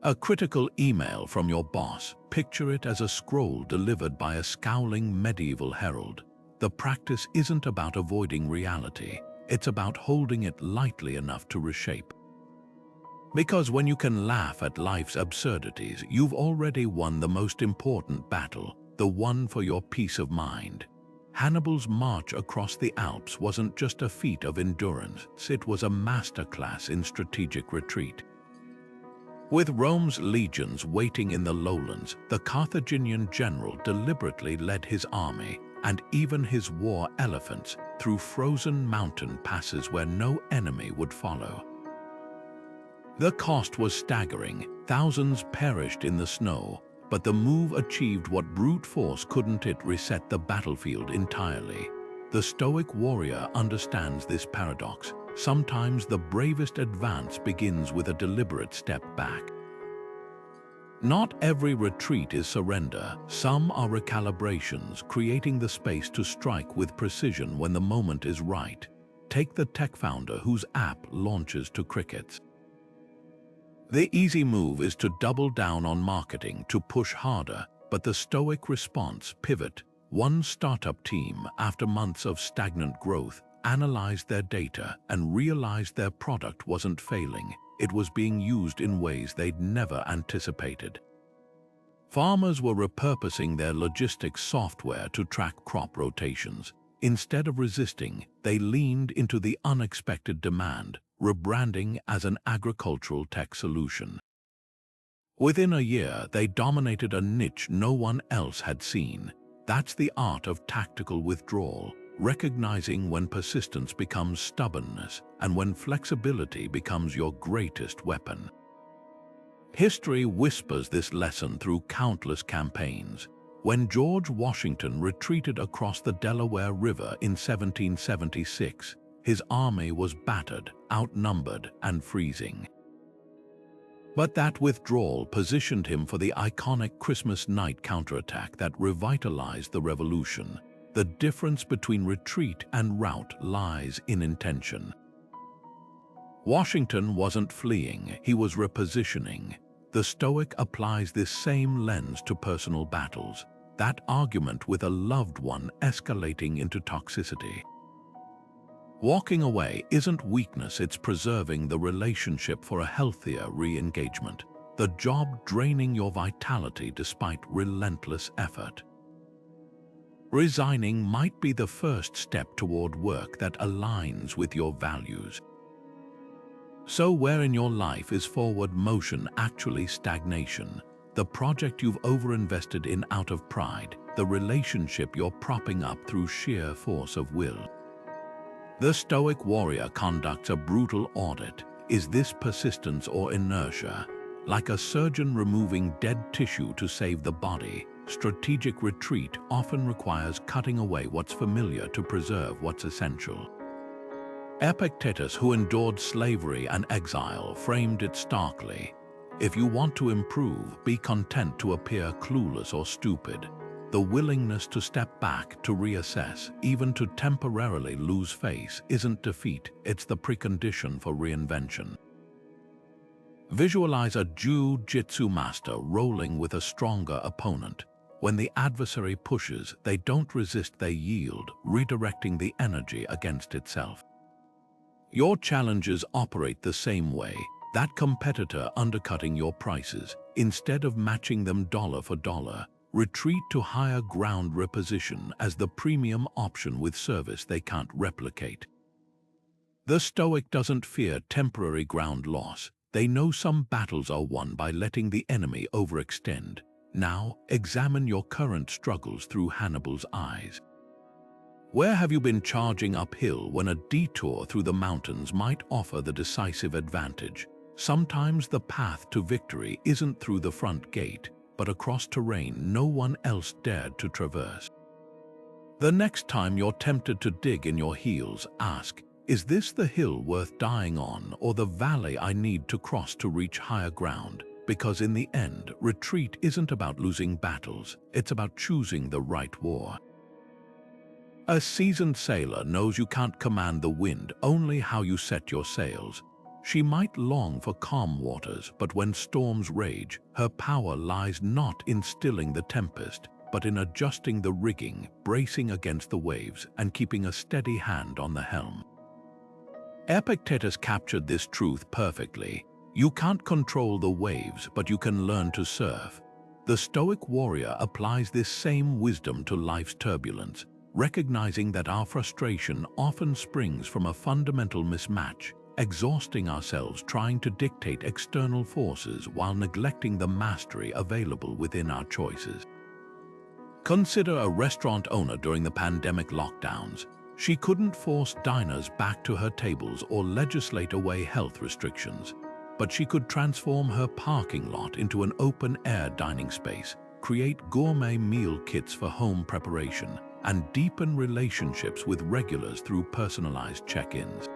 A critical email from your boss, picture it as a scroll delivered by a scowling medieval herald. The practice isn't about avoiding reality, it's about holding it lightly enough to reshape. Because when you can laugh at life's absurdities, you've already won the most important battle, the one for your peace of mind. Hannibal's march across the Alps wasn't just a feat of endurance, it was a masterclass in strategic retreat. With Rome's legions waiting in the lowlands, the Carthaginian general deliberately led his army, and even his war elephants, through frozen mountain passes where no enemy would follow. The cost was staggering. Thousands perished in the snow, but the move achieved what brute force couldn't. It reset the battlefield entirely. The Stoic warrior understands this paradox. Sometimes the bravest advance begins with a deliberate step back. Not every retreat is surrender. Some are recalibrations, creating the space to strike with precision when the moment is right. Take the tech founder whose app launches to crickets. The easy move is to double down on marketing, to push harder, but the Stoic response, pivot. One startup team, after months of stagnant growth, analyzed their data and realized their product wasn't failing. It was being used in ways they'd never anticipated. Farmers were repurposing their logistics software to track crop rotations. Instead of resisting, they leaned into the unexpected demand, rebranding as an agricultural tech solution. Within a year, they dominated a niche no one else had seen. That's the art of tactical withdrawal, recognizing when persistence becomes stubbornness and when flexibility becomes your greatest weapon. History whispers this lesson through countless campaigns. When George Washington retreated across the Delaware River in 1776, his army was battered, outnumbered, and freezing. But that withdrawal positioned him for the iconic Christmas night counterattack that revitalized the Revolution. The difference between retreat and rout lies in intention. Washington wasn't fleeing, he was repositioning. The Stoic applies this same lens to personal battles, that argument with a loved one escalating into toxicity. Walking away isn't weakness, it's preserving the relationship for a healthier re-engagement, the job draining your vitality despite relentless effort. Resigning might be the first step toward work that aligns with your values. So where in your life is forward motion actually stagnation? The project you've overinvested in out of pride, the relationship you're propping up through sheer force of will. The Stoic warrior conducts a brutal audit. Is this persistence or inertia? Like a surgeon removing dead tissue to save the body, strategic retreat often requires cutting away what's familiar to preserve what's essential. Epictetus, who endured slavery and exile, framed it starkly. If you want to improve, be content to appear clueless or stupid. The willingness to step back, to reassess, even to temporarily lose face, isn't defeat, it's the precondition for reinvention. Visualize a jiu-jitsu master rolling with a stronger opponent. When the adversary pushes, they don't resist, they yield, redirecting the energy against itself. Your challenges operate the same way, that competitor undercutting your prices. Instead of matching them dollar for dollar, retreat to higher ground, reposition as the premium option with service they can't replicate. The Stoic doesn't fear temporary ground loss. They know some battles are won by letting the enemy overextend. Now, examine your current struggles through Hannibal's eyes. Where have you been charging uphill when a detour through the mountains might offer the decisive advantage? Sometimes the path to victory isn't through the front gate, but across terrain no one else dared to traverse. The next time you're tempted to dig in your heels, ask, is this the hill worth dying on, or the valley I need to cross to reach higher ground? Because in the end, retreat isn't about losing battles, it's about choosing the right war. A seasoned sailor knows you can't command the wind, only how you set your sails. She might long for calm waters, but when storms rage, her power lies not in stilling the tempest, but in adjusting the rigging, bracing against the waves, and keeping a steady hand on the helm. Epictetus captured this truth perfectly. You can't control the waves, but you can learn to surf. The Stoic warrior applies this same wisdom to life's turbulence, recognizing that our frustration often springs from a fundamental mismatch, exhausting ourselves trying to dictate external forces while neglecting the mastery available within our choices. Consider a restaurant owner during the pandemic lockdowns. She couldn't force diners back to her tables or legislate away health restrictions, but she could transform her parking lot into an open-air dining space, create gourmet meal kits for home preparation, and deepen relationships with regulars through personalized check-ins.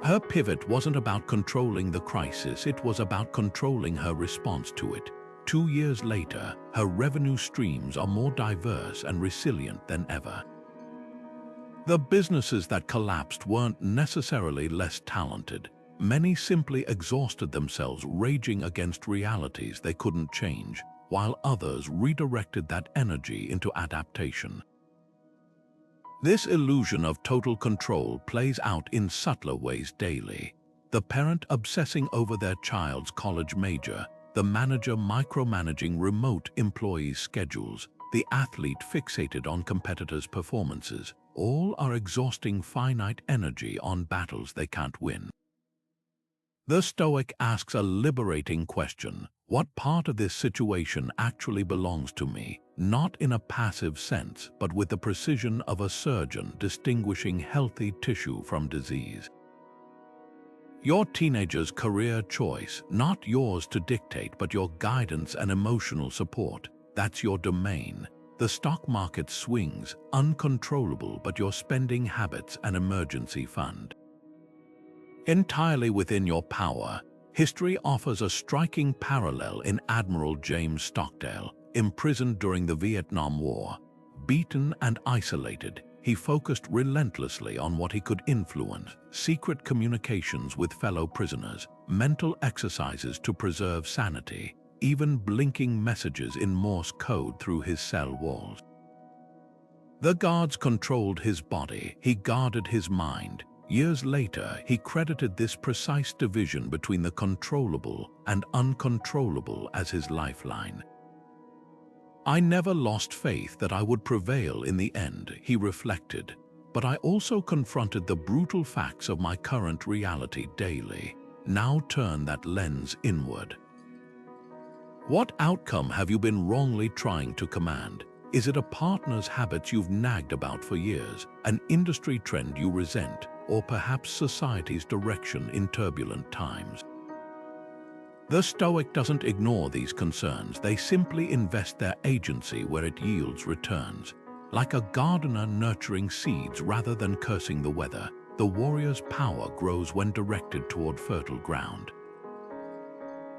Her pivot wasn't about controlling the crisis, it was about controlling her response to it. 2 years later, her revenue streams are more diverse and resilient than ever. The businesses that collapsed weren't necessarily less talented. Many simply exhausted themselves raging against realities they couldn't change, while others redirected that energy into adaptation. This illusion of total control plays out in subtler ways daily. The parent obsessing over their child's college major, the manager micromanaging remote employees' schedules, the athlete fixated on competitors' performances, all are exhausting finite energy on battles they can't win. The Stoic asks a liberating question: what part of this situation actually belongs to me? Not in a passive sense, but with the precision of a surgeon distinguishing healthy tissue from disease. Your teenager's career choice, not yours to dictate, but your guidance and emotional support, that's your domain. The stock market swings, uncontrollable, but your spending habits and emergency fund. Entirely within your power, history offers a striking parallel in Admiral James Stockdale. Imprisoned during the Vietnam War, beaten and isolated, he focused relentlessly on what he could influence: secret communications with fellow prisoners, mental exercises to preserve sanity, even blinking messages in Morse code through his cell walls. The guards controlled his body, he guarded his mind. Years later, he credited this precise division between the controllable and uncontrollable as his lifeline. I never lost faith that I would prevail in the end, he reflected, but I also confronted the brutal facts of my current reality daily. Now turn that lens inward. What outcome have you been wrongly trying to command? Is it a partner's habits you've nagged about for years, an industry trend you resent, or perhaps society's direction in turbulent times? The Stoic doesn't ignore these concerns, they simply invest their agency where it yields returns. Like a gardener nurturing seeds rather than cursing the weather, the warrior's power grows when directed toward fertile ground.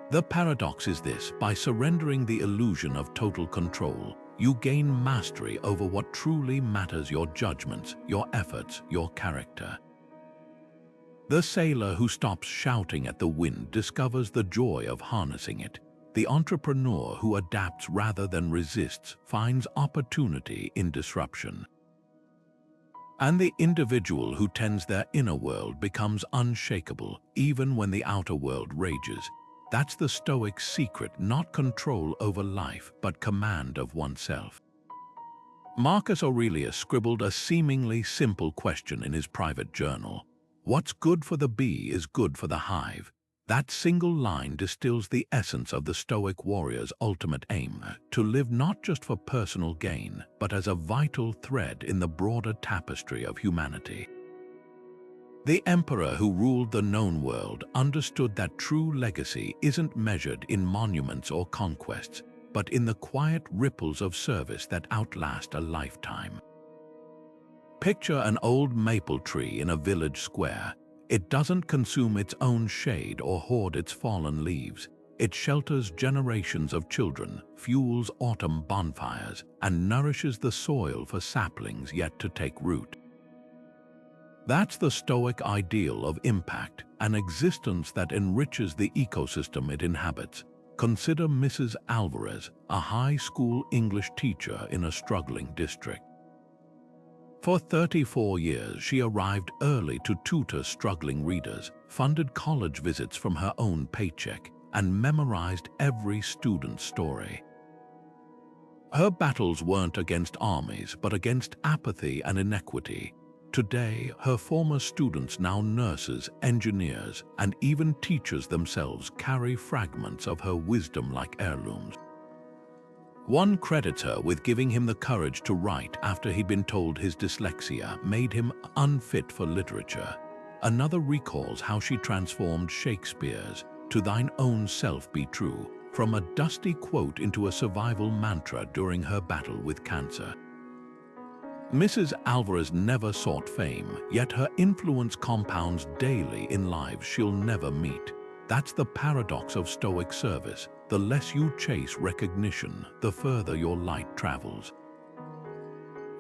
The paradox is this: by surrendering the illusion of total control, you gain mastery over what truly matters: your judgments, your efforts, your character. The sailor who stops shouting at the wind discovers the joy of harnessing it. The entrepreneur who adapts rather than resists finds opportunity in disruption. And the individual who tends their inner world becomes unshakable, even when the outer world rages. That's the Stoic secret: not control over life, but command of oneself. Marcus Aurelius scribbled a seemingly simple question in his private journal: "What's good for the bee is good for the hive." That single line distills the essence of the Stoic warrior's ultimate aim: to live not just for personal gain, but as a vital thread in the broader tapestry of humanity. The emperor who ruled the known world understood that true legacy isn't measured in monuments or conquests, but in the quiet ripples of service that outlast a lifetime. Picture an old maple tree in a village square. It doesn't consume its own shade or hoard its fallen leaves. It shelters generations of children, fuels autumn bonfires, and nourishes the soil for saplings yet to take root. That's the Stoic ideal of impact, an existence that enriches the ecosystem it inhabits. Consider Mrs. Alvarez, a high school English teacher in a struggling district. For 34 years, she arrived early to tutor struggling readers, funded college visits from her own paycheck, and memorized every student's story. Her battles weren't against armies, but against apathy and inequity. Today, her former students, now nurses, engineers, and even teachers themselves, carry fragments of her wisdom like heirlooms. One credits her with giving him the courage to write after he'd been told his dyslexia made him unfit for literature. Another recalls how she transformed Shakespeare's "To thine own self be true" from a dusty quote into a survival mantra during her battle with cancer. Mrs. Alvarez never sought fame, yet her influence compounds daily in lives she'll never meet. That's the paradox of Stoic service. The less you chase recognition, the further your light travels.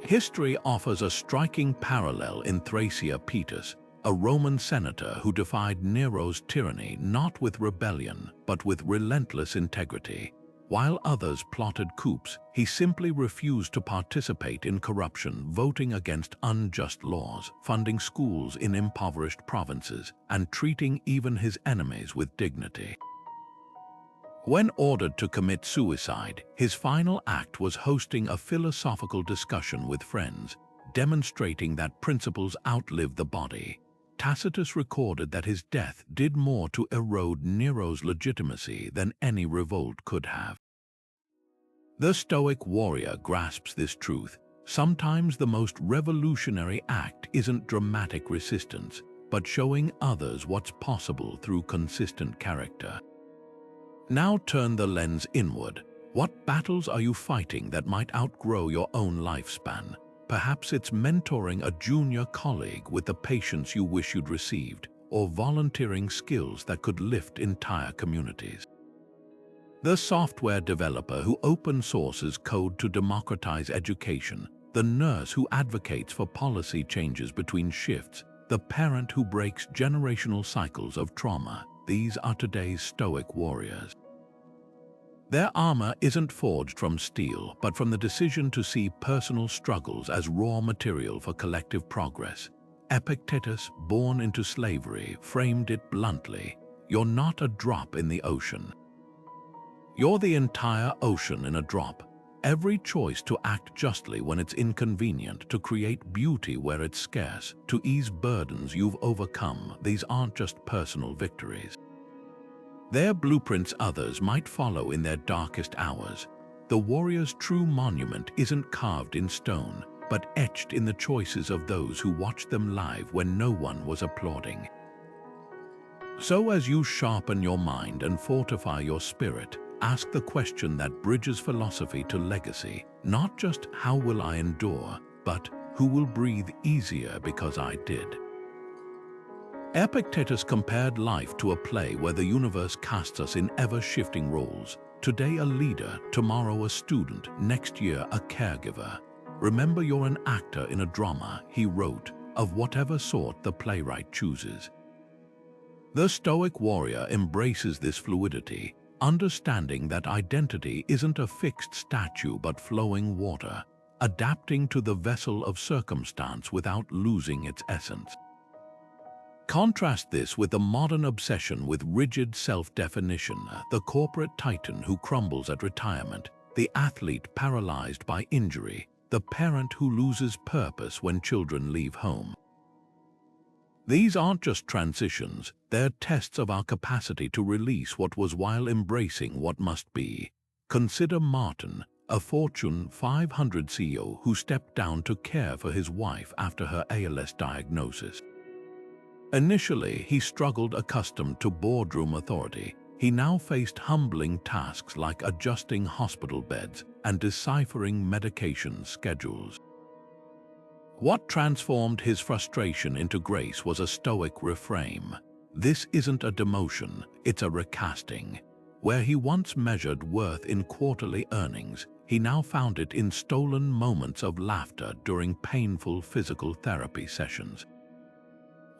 History offers a striking parallel in Thrasea Paetus, a Roman senator who defied Nero's tyranny not with rebellion, but with relentless integrity. While others plotted coups, he simply refused to participate in corruption, voting against unjust laws, funding schools in impoverished provinces, and treating even his enemies with dignity. When ordered to commit suicide, his final act was hosting a philosophical discussion with friends, demonstrating that principles outlive the body. Tacitus recorded that his death did more to erode Nero's legitimacy than any revolt could have. The Stoic warrior grasps this truth. Sometimes the most revolutionary act isn't dramatic resistance, but showing others what's possible through consistent character. Now turn the lens inward. What battles are you fighting that might outgrow your own lifespan? Perhaps it's mentoring a junior colleague with the patience you wish you'd received, or volunteering skills that could lift entire communities. The software developer who open sources code to democratize education, the nurse who advocates for policy changes between shifts, the parent who breaks generational cycles of trauma, these are today's Stoic warriors. Their armor isn't forged from steel, but from the decision to see personal struggles as raw material for collective progress. Epictetus, born into slavery, framed it bluntly: "You're not a drop in the ocean. You're the entire ocean in a drop." Every choice to act justly when it's inconvenient, to create beauty where it's scarce, to ease burdens you've overcome, these aren't just personal victories. They're blueprints others might follow in their darkest hours. The warrior's true monument isn't carved in stone, but etched in the choices of those who watched them live when no one was applauding. So as you sharpen your mind and fortify your spirit, ask the question that bridges philosophy to legacy: not just "how will I endure," but "who will breathe easier because I did?" Epictetus compared life to a play where the universe casts us in ever-shifting roles. Today a leader, tomorrow a student, next year a caregiver. Remember, you're an actor in a drama, he wrote, of whatever sort the playwright chooses. The Stoic warrior embraces this fluidity, understanding that identity isn't a fixed statue but flowing water, adapting to the vessel of circumstance without losing its essence. Contrast this with the modern obsession with rigid self-definition, the corporate titan who crumbles at retirement, the athlete paralyzed by injury, the parent who loses purpose when children leave home. These aren't just transitions, they're tests of our capacity to release what was while embracing what must be. Consider Martin, a Fortune 500 CEO who stepped down to care for his wife after her ALS diagnosis. Initially, he struggled accustomed to boardroom authority. He now faced humbling tasks like adjusting hospital beds and deciphering medication schedules. What transformed his frustration into grace was a Stoic reframe. This isn't a demotion, it's a recasting. Where he once measured worth in quarterly earnings, he now found it in stolen moments of laughter during painful physical therapy sessions.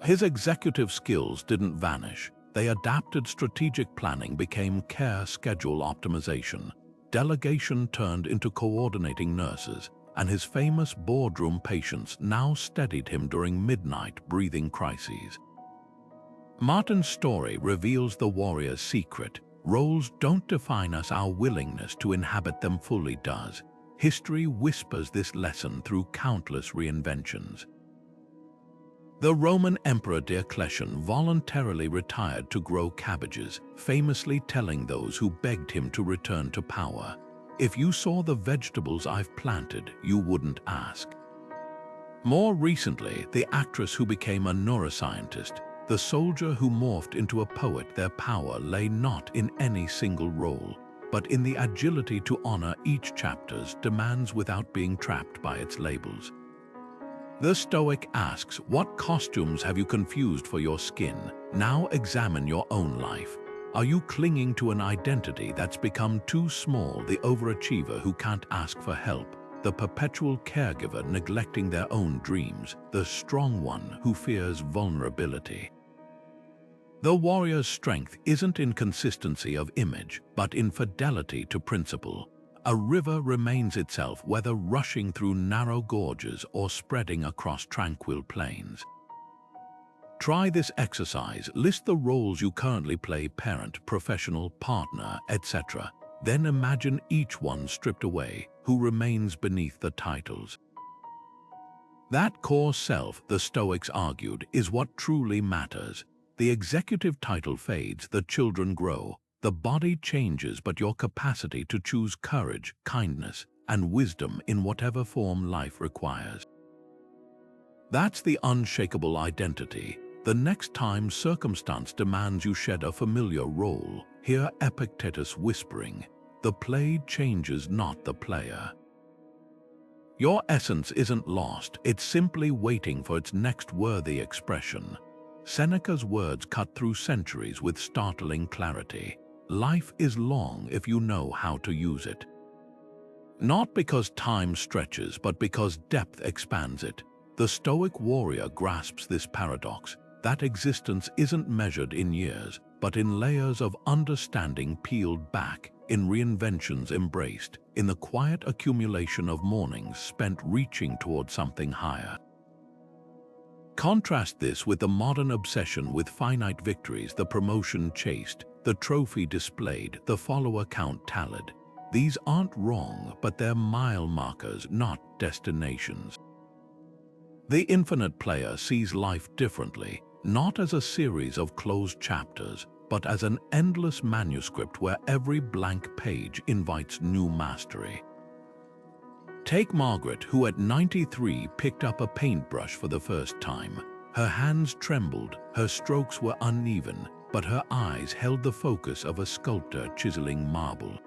His executive skills didn't vanish. They adapted. Strategic planning became care schedule optimization. Delegation turned into coordinating nurses, and his famous boardroom patience now steadied him during midnight breathing crises. Martin's story reveals the warrior's secret. Roles don't define us, our willingness to inhabit them fully does. History whispers this lesson through countless reinventions. The Roman Emperor Diocletian voluntarily retired to grow cabbages, famously telling those who begged him to return to power, "If you saw the vegetables I've planted, you wouldn't ask." More recently, the actress who became a neuroscientist, the soldier who morphed into a poet, their power lay not in any single role, but in the agility to honor each chapter's demands without being trapped by its labels. The Stoic asks, what costumes have you confused for your skin? Now examine your own life. Are you clinging to an identity that's become too small, the overachiever who can't ask for help, the perpetual caregiver neglecting their own dreams, the strong one who fears vulnerability? The warrior's strength isn't in consistency of image, but in fidelity to principle. A river remains itself whether rushing through narrow gorges or spreading across tranquil plains. Try this exercise. List the roles you currently play: parent, professional, partner, etc. Then imagine each one stripped away, who remains beneath the titles. That core self, the Stoics argued, is what truly matters. The executive title fades, the children grow, the body changes, but your capacity to choose courage, kindness, and wisdom in whatever form life requires. That's the unshakable identity. The next time circumstance demands you shed a familiar role, hear Epictetus whispering, "The play changes, not the player." Your essence isn't lost, it's simply waiting for its next worthy expression. Seneca's words cut through centuries with startling clarity. Life is long if you know how to use it. Not because time stretches, but because depth expands it. The Stoic warrior grasps this paradox, that existence isn't measured in years, but in layers of understanding peeled back, in reinventions embraced, in the quiet accumulation of mornings spent reaching toward something higher. Contrast this with the modern obsession with finite victories, the promotion chased, the trophy displayed, the follower count tallied. These aren't wrong, but they're mile markers, not destinations. The infinite player sees life differently, not as a series of closed chapters, but as an endless manuscript where every blank page invites new mastery. Take Margaret, who at 93 picked up a paintbrush for the first time. Her hands trembled, her strokes were uneven, but her eyes held the focus of a sculptor chiseling marble.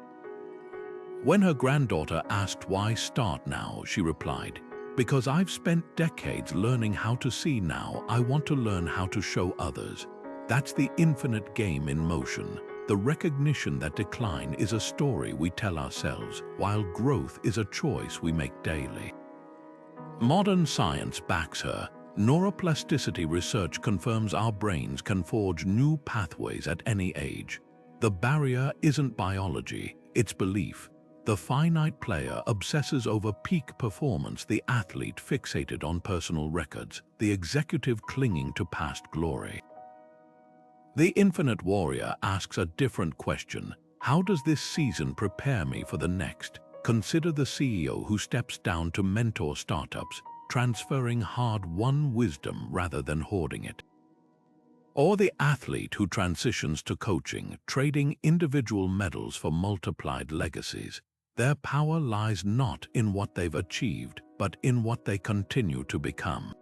When her granddaughter asked why start now, she replied, Because I've spent decades learning how to see now, I want to learn how to show others. That's the infinite game in motion. The recognition that decline is a story we tell ourselves, while growth is a choice we make daily. Modern science backs her. Neuroplasticity research confirms our brains can forge new pathways at any age. The barrier isn't biology, it's belief. The finite player obsesses over peak performance, the athlete fixated on personal records, the executive clinging to past glory. The infinite warrior asks a different question. How does this season prepare me for the next? Consider the CEO who steps down to mentor startups, transferring hard-won wisdom rather than hoarding it. Or the athlete who transitions to coaching, trading individual medals for multiplied legacies. Their power lies not in what they've achieved, but in what they continue to become.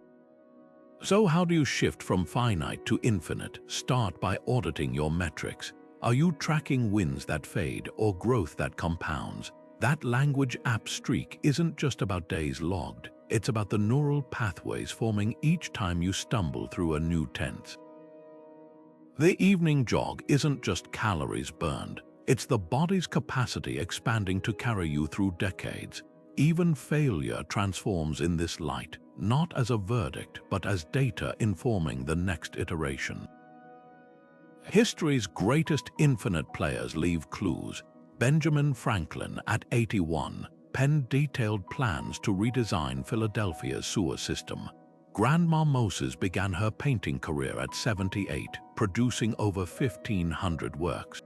So how do you shift from finite to infinite? Start by auditing your metrics. Are you tracking wins that fade or growth that compounds? That language app streak isn't just about days logged. It's about the neural pathways forming each time you stumble through a new tense. The evening jog isn't just calories burned. It's the body's capacity expanding to carry you through decades. Even failure transforms in this light, not as a verdict, but as data informing the next iteration. History's greatest infinite players leave clues. Benjamin Franklin, at 81, penned detailed plans to redesign Philadelphia's sewer system. Grandma Moses began her painting career at 78, producing over 1,500 works.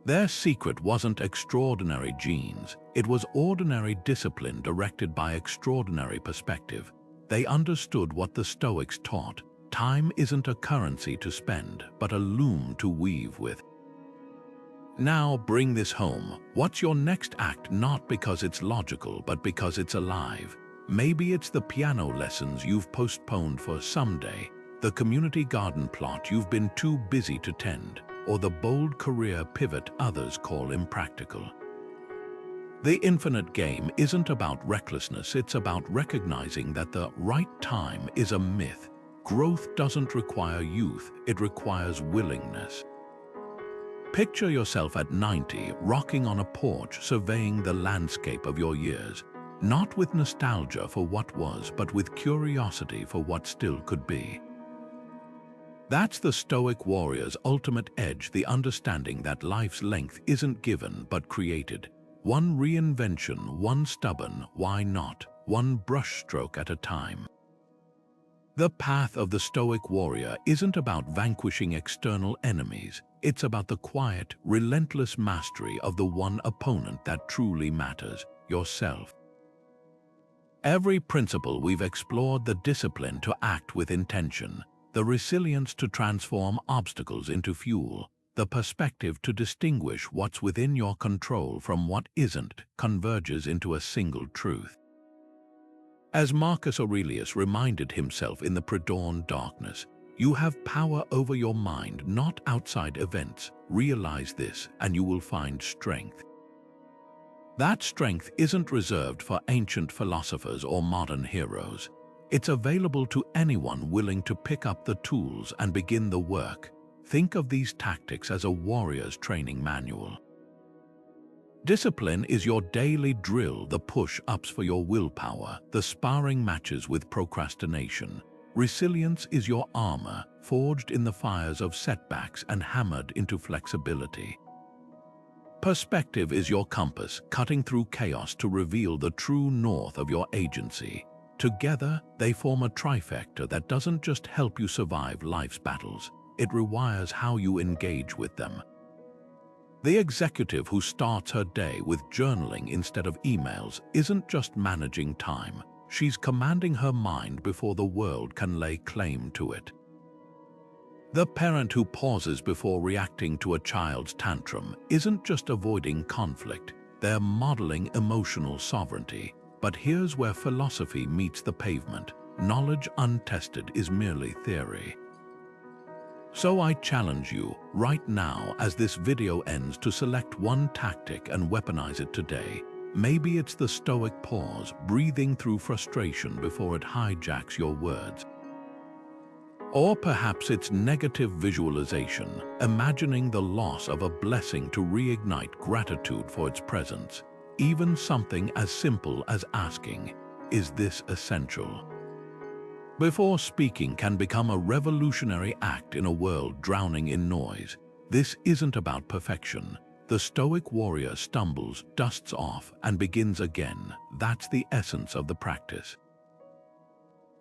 Their secret wasn't extraordinary genes, it was ordinary discipline directed by extraordinary perspective. They understood what the Stoics taught. Time isn't a currency to spend, but a loom to weave with. Now bring this home. What's your next act? Not because it's logical, but because it's alive. Maybe it's the piano lessons you've postponed for someday, the community garden plot you've been too busy to tend, or the bold career pivot others call impractical. The infinite game isn't about recklessness, it's about recognizing that the right time is a myth. Growth doesn't require youth, it requires willingness. Picture yourself at 90, rocking on a porch, surveying the landscape of your years, not with nostalgia for what was, but with curiosity for what still could be. That's the Stoic Warrior's ultimate edge, the understanding that life's length isn't given but created. One reinvention, one stubborn, why not, one brushstroke at a time. The path of the Stoic Warrior isn't about vanquishing external enemies, it's about the quiet, relentless mastery of the one opponent that truly matters, yourself. Every principle we've explored: the discipline to act with intention, the resilience to transform obstacles into fuel, the perspective to distinguish what's within your control from what isn't, converges into a single truth. As Marcus Aurelius reminded himself in the pre-dawn darkness, you have power over your mind, not outside events. Realize this, and you will find strength. That strength isn't reserved for ancient philosophers or modern heroes. It's available to anyone willing to pick up the tools and begin the work. Think of these tactics as a warrior's training manual. Discipline is your daily drill, the push-ups for your willpower, the sparring matches with procrastination. Resilience is your armor, forged in the fires of setbacks and hammered into flexibility. Perspective is your compass, cutting through chaos to reveal the true north of your agency. Together, they form a trifecta that doesn't just help you survive life's battles, it rewires how you engage with them. The executive who starts her day with journaling instead of emails isn't just managing time, she's commanding her mind before the world can lay claim to it. The parent who pauses before reacting to a child's tantrum isn't just avoiding conflict, they're modeling emotional sovereignty. But here's where philosophy meets the pavement. Knowledge untested is merely theory. So I challenge you, right now as this video ends, to select one tactic and weaponize it today. Maybe it's the Stoic pause, breathing through frustration before it hijacks your words. Or perhaps it's negative visualization, imagining the loss of a blessing to reignite gratitude for its presence. Even something as simple as asking, "Is this essential?" before speaking can become a revolutionary act in a world drowning in noise. This isn't about perfection. The Stoic warrior stumbles, dusts off, and begins again. That's the essence of the practice.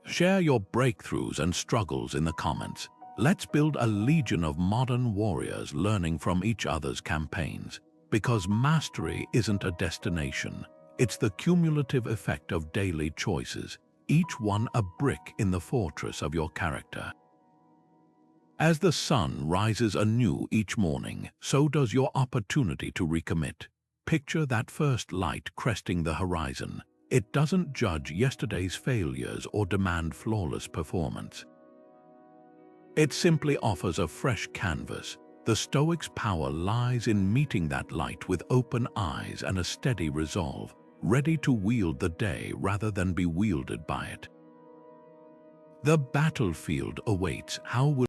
Share your breakthroughs and struggles in the comments. Let's build a legion of modern warriors learning from each other's campaigns. Because mastery isn't a destination, it's the cumulative effect of daily choices, each one a brick in the fortress of your character. As the sun rises anew each morning, so does your opportunity to recommit. Picture that first light cresting the horizon. It doesn't judge yesterday's failures or demand flawless performance. It simply offers a fresh canvas. The Stoic's power lies in meeting that light with open eyes and a steady resolve, ready to wield the day rather than be wielded by it. The battlefield awaits. How will